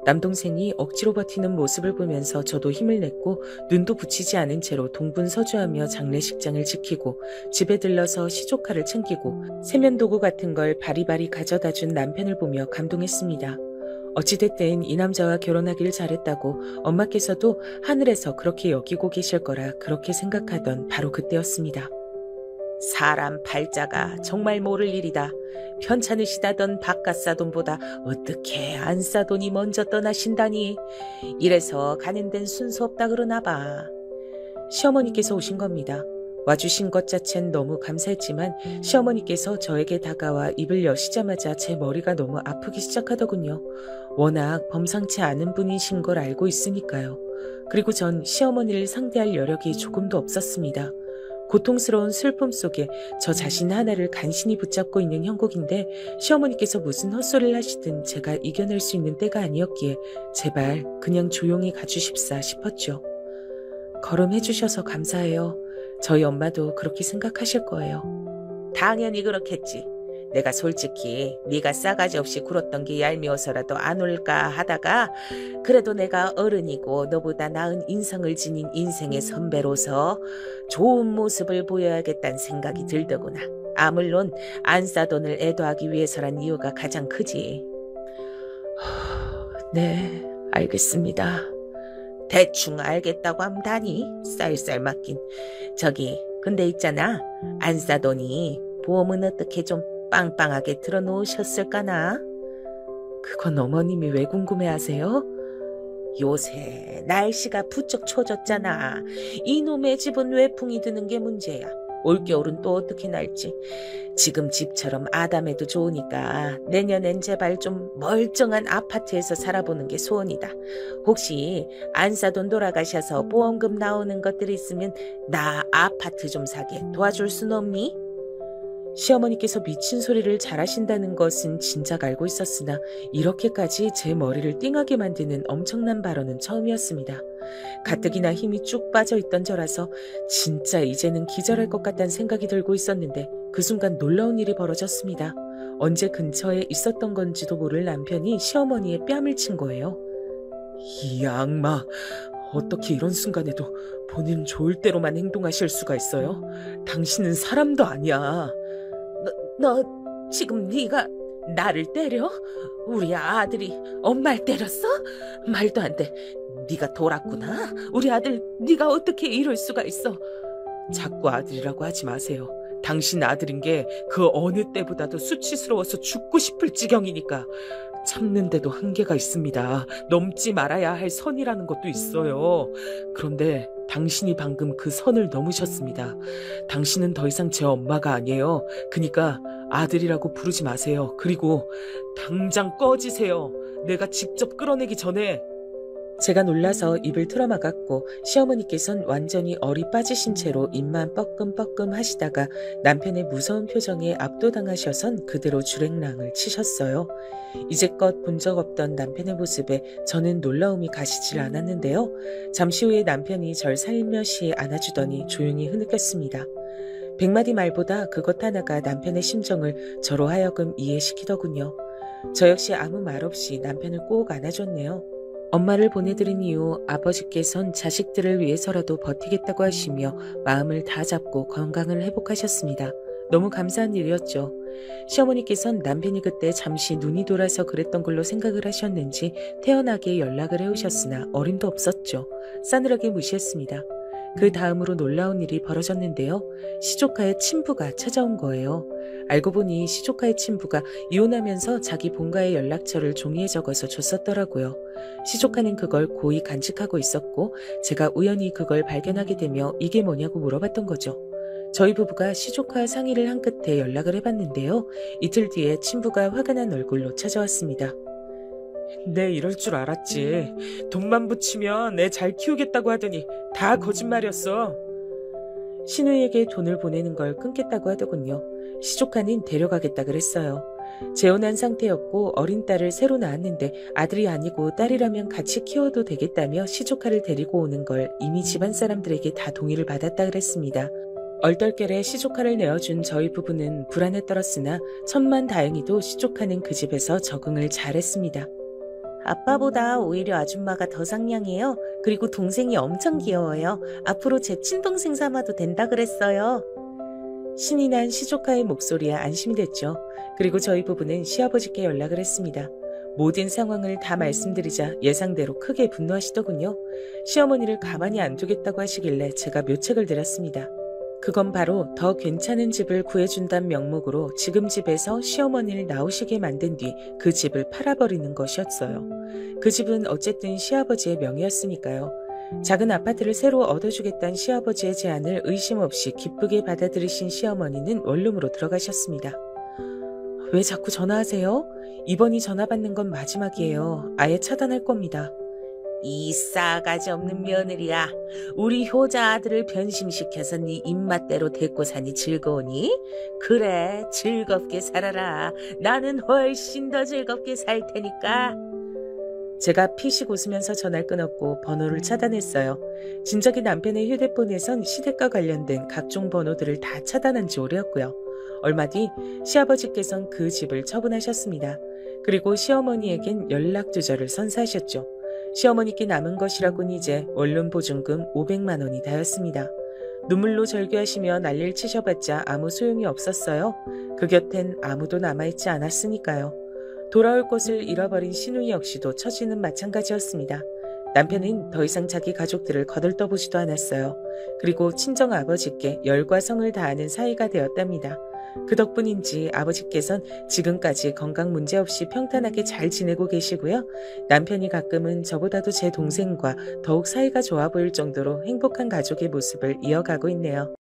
남동생이 억지로 버티는 모습을 보면서 저도 힘을 냈고 눈도 붙이지 않은 채로 동분서주하며 장례식장을 지키고 집에 들러서 시조카를 챙기고 세면도구 같은 걸 바리바리 가져다 준 남편을 보며 감동했습니다. 어찌됐든 이 남자와 결혼하길 잘했다고 엄마께서도 하늘에서 그렇게 여기고 계실 거라 그렇게 생각하던 바로 그때였습니다. 사람 팔자가 정말 모를 일이다. 편찮으시다던 바깥 사돈보다 어떻게 안 사돈이 먼저 떠나신다니. 이래서 가는 데는 순서 없다 그러나 봐. 시어머니께서 오신 겁니다. 와주신 것 자체는 너무 감사했지만 시어머니께서 저에게 다가와 입을 여시자마자 제 머리가 너무 아프기 시작하더군요. 워낙 범상치 않은 분이신 걸 알고 있으니까요. 그리고 전 시어머니를 상대할 여력이 조금도 없었습니다. 고통스러운 슬픔 속에 저 자신 하나를 간신히 붙잡고 있는 형국인데 시어머니께서 무슨 헛소리를 하시든 제가 이겨낼 수 있는 때가 아니었기에 제발 그냥 조용히 가주십사 싶었죠. 걸음해주셔서 감사해요. 저희 엄마도 그렇게 생각하실 거예요. 당연히 그렇겠지. 내가 솔직히 네가 싸가지 없이 굴었던 게 얄미워서라도 안 올까 하다가 그래도 내가 어른이고 너보다 나은 인성을 지닌 인생의 선배로서 좋은 모습을 보여야겠다는 생각이 들더구나. 물론 안 싸돈을 애도하기 위해서란 이유가 가장 크지. 네, 알겠습니다. 대충 알겠다고 하면 다니. 쌀쌀 맞긴. 저기 근데 있잖아. 안 싸돈이 보험은 어떻게 좀 빵빵하게 들어놓으셨을까나? 그건 어머님이 왜 궁금해하세요? 요새 날씨가 부쩍 추워졌잖아. 이놈의 집은 외풍이 드는 게 문제야. 올겨울은 또 어떻게 날지. 지금 집처럼 아담해도 좋으니까 내년엔 제발 좀 멀쩡한 아파트에서 살아보는 게 소원이다. 혹시 안사돈 돌아가셔서 보험금 나오는 것들이 있으면 나 아파트 좀 사게 도와줄 순 없니? 시어머니께서 미친 소리를 잘하신다는 것은 진작 알고 있었으나 이렇게까지 제 머리를 띵하게 만드는 엄청난 발언은 처음이었습니다. 가뜩이나 힘이 쭉 빠져있던 저라서 진짜 이제는 기절할 것 같다는 생각이 들고 있었는데 그 순간 놀라운 일이 벌어졌습니다. 언제 근처에 있었던 건지도 모를 남편이 시어머니의 뺨을 친 거예요. 이 악마, 어떻게 이런 순간에도 본인 좋을 대로만 행동하실 수가 있어요? 당신은 사람도 아니야. 너 지금 네가 나를 때려? 우리 아들이 엄마를 때렸어? 말도 안 돼. 네가 돌았구나. 우리 아들 네가 어떻게 이럴 수가 있어? 자꾸 아들이라고 하지 마세요. 당신 아들인 게 그 어느 때보다도 수치스러워서 죽고 싶을 지경이니까. 참는데도 한계가 있습니다. 넘지 말아야 할 선이라는 것도 있어요. 그런데 당신이 방금 그 선을 넘으셨습니다. 당신은 더 이상 제 엄마가 아니에요. 그러니까 아들이라고 부르지 마세요. 그리고 당장 꺼지세요. 내가 직접 끌어내기 전에. 제가 놀라서 입을 틀어막았고 시어머니께서는 완전히 얼이 빠지신 채로 입만 뻐끔뻐끔 하시다가 남편의 무서운 표정에 압도당하셔선 그대로 주랭랑을 치셨어요. 이제껏 본 적 없던 남편의 모습에 저는 놀라움이 가시질 않았는데요. 잠시 후에 남편이 절 살며시 안아주더니 조용히 흐느꼈습니다. 100마디 말보다 그것 하나가 남편의 심정을 저로 하여금 이해시키더군요. 저 역시 아무 말 없이 남편을 꼭 안아줬네요. 엄마를 보내드린 이후 아버지께선 자식들을 위해서라도 버티겠다고 하시며 마음을 다 잡고 건강을 회복하셨습니다. 너무 감사한 일이었죠. 시어머니께선 남편이 그때 잠시 눈이 돌아서 그랬던 걸로 생각을 하셨는지 태연하게 연락을 해오셨으나 어림도 없었죠. 싸늘하게 무시했습니다. 그 다음으로 놀라운 일이 벌어졌는데요. 시조카의 친부가 찾아온 거예요. 알고 보니 시조카의 친부가 이혼하면서 자기 본가의 연락처를 종이에 적어서 줬었더라고요. 시조카는 그걸 고이 간직하고 있었고 제가 우연히 그걸 발견하게 되며 이게 뭐냐고 물어봤던 거죠. 저희 부부가 시조카 상의를 한 끝에 연락을 해봤는데요. 이틀 뒤에 친부가 화가 난 얼굴로 찾아왔습니다. 내 이럴 줄 알았지. 돈만 붙이면 애 잘 키우겠다고 하더니 다 거짓말이었어. 신우에게 돈을 보내는 걸 끊겠다고 하더군요. 시조카는 데려가겠다 그랬어요. 재혼한 상태였고 어린 딸을 새로 낳았는데 아들이 아니고 딸이라면 같이 키워도 되겠다며 시조카를 데리고 오는 걸 이미 집안 사람들에게 다 동의를 받았다 그랬습니다. 얼떨결에 시조카를 내어준 저희 부부는 불안에 떨었으나 천만다행히도 시조카는 그 집에서 적응을 잘했습니다. 아빠보다 오히려 아줌마가 더 상냥해요. 그리고 동생이 엄청 귀여워요. 앞으로 제 친동생 삼아도 된다 그랬어요. 신이 난 시조카의 목소리에 안심이 됐죠. 그리고 저희 부부는 시아버지께 연락을 했습니다. 모든 상황을 다 말씀드리자 예상대로 크게 분노하시더군요. 시어머니를 가만히 안 두겠다고 하시길래 제가 묘책을 드렸습니다. 그건 바로 더 괜찮은 집을 구해준다는 명목으로 지금 집에서 시어머니를 나오시게 만든 뒤 그 집을 팔아버리는 것이었어요. 그 집은 어쨌든 시아버지의 명의였으니까요. 작은 아파트를 새로 얻어주겠다는 시아버지의 제안을 의심 없이 기쁘게 받아들이신 시어머니는 원룸으로 들어가셨습니다. 왜 자꾸 전화하세요? 이번이 전화 받는 건 마지막이에요. 아예 차단할 겁니다. 이 싸가지 없는 며느리야. 우리 효자 아들을 변심시켜서 네 입맛대로 데리고 사니 즐거우니? 그래, 즐겁게 살아라. 나는 훨씬 더 즐겁게 살 테니까. 제가 피식 웃으면서 전화를 끊었고 번호를 차단했어요. 진작에 남편의 휴대폰에선 시댁과 관련된 각종 번호들을 다 차단한 지 오래였고요. 얼마 뒤 시아버지께선 그 집을 처분하셨습니다. 그리고 시어머니에겐 연락 두절을 선사하셨죠. 시어머니께 남은 것이라곤 이제 원룸 보증금 500만 원이 다였습니다. 눈물로 절규하시며 난리를 치셔봤자 아무 소용이 없었어요. 그 곁엔 아무도 남아있지 않았으니까요. 돌아올 곳을 잃어버린 신우 역시도 처지는 마찬가지였습니다. 남편은 더 이상 자기 가족들을 거들떠보지도 않았어요. 그리고 친정 아버지께 열과 성을 다하는 사이가 되었답니다. 그 덕분인지 아버지께선 지금까지 건강 문제 없이 평탄하게 잘 지내고 계시고요. 남편이 가끔은 저보다도 제 동생과 더욱 사이가 좋아 보일 정도로 행복한 가족의 모습을 이어가고 있네요.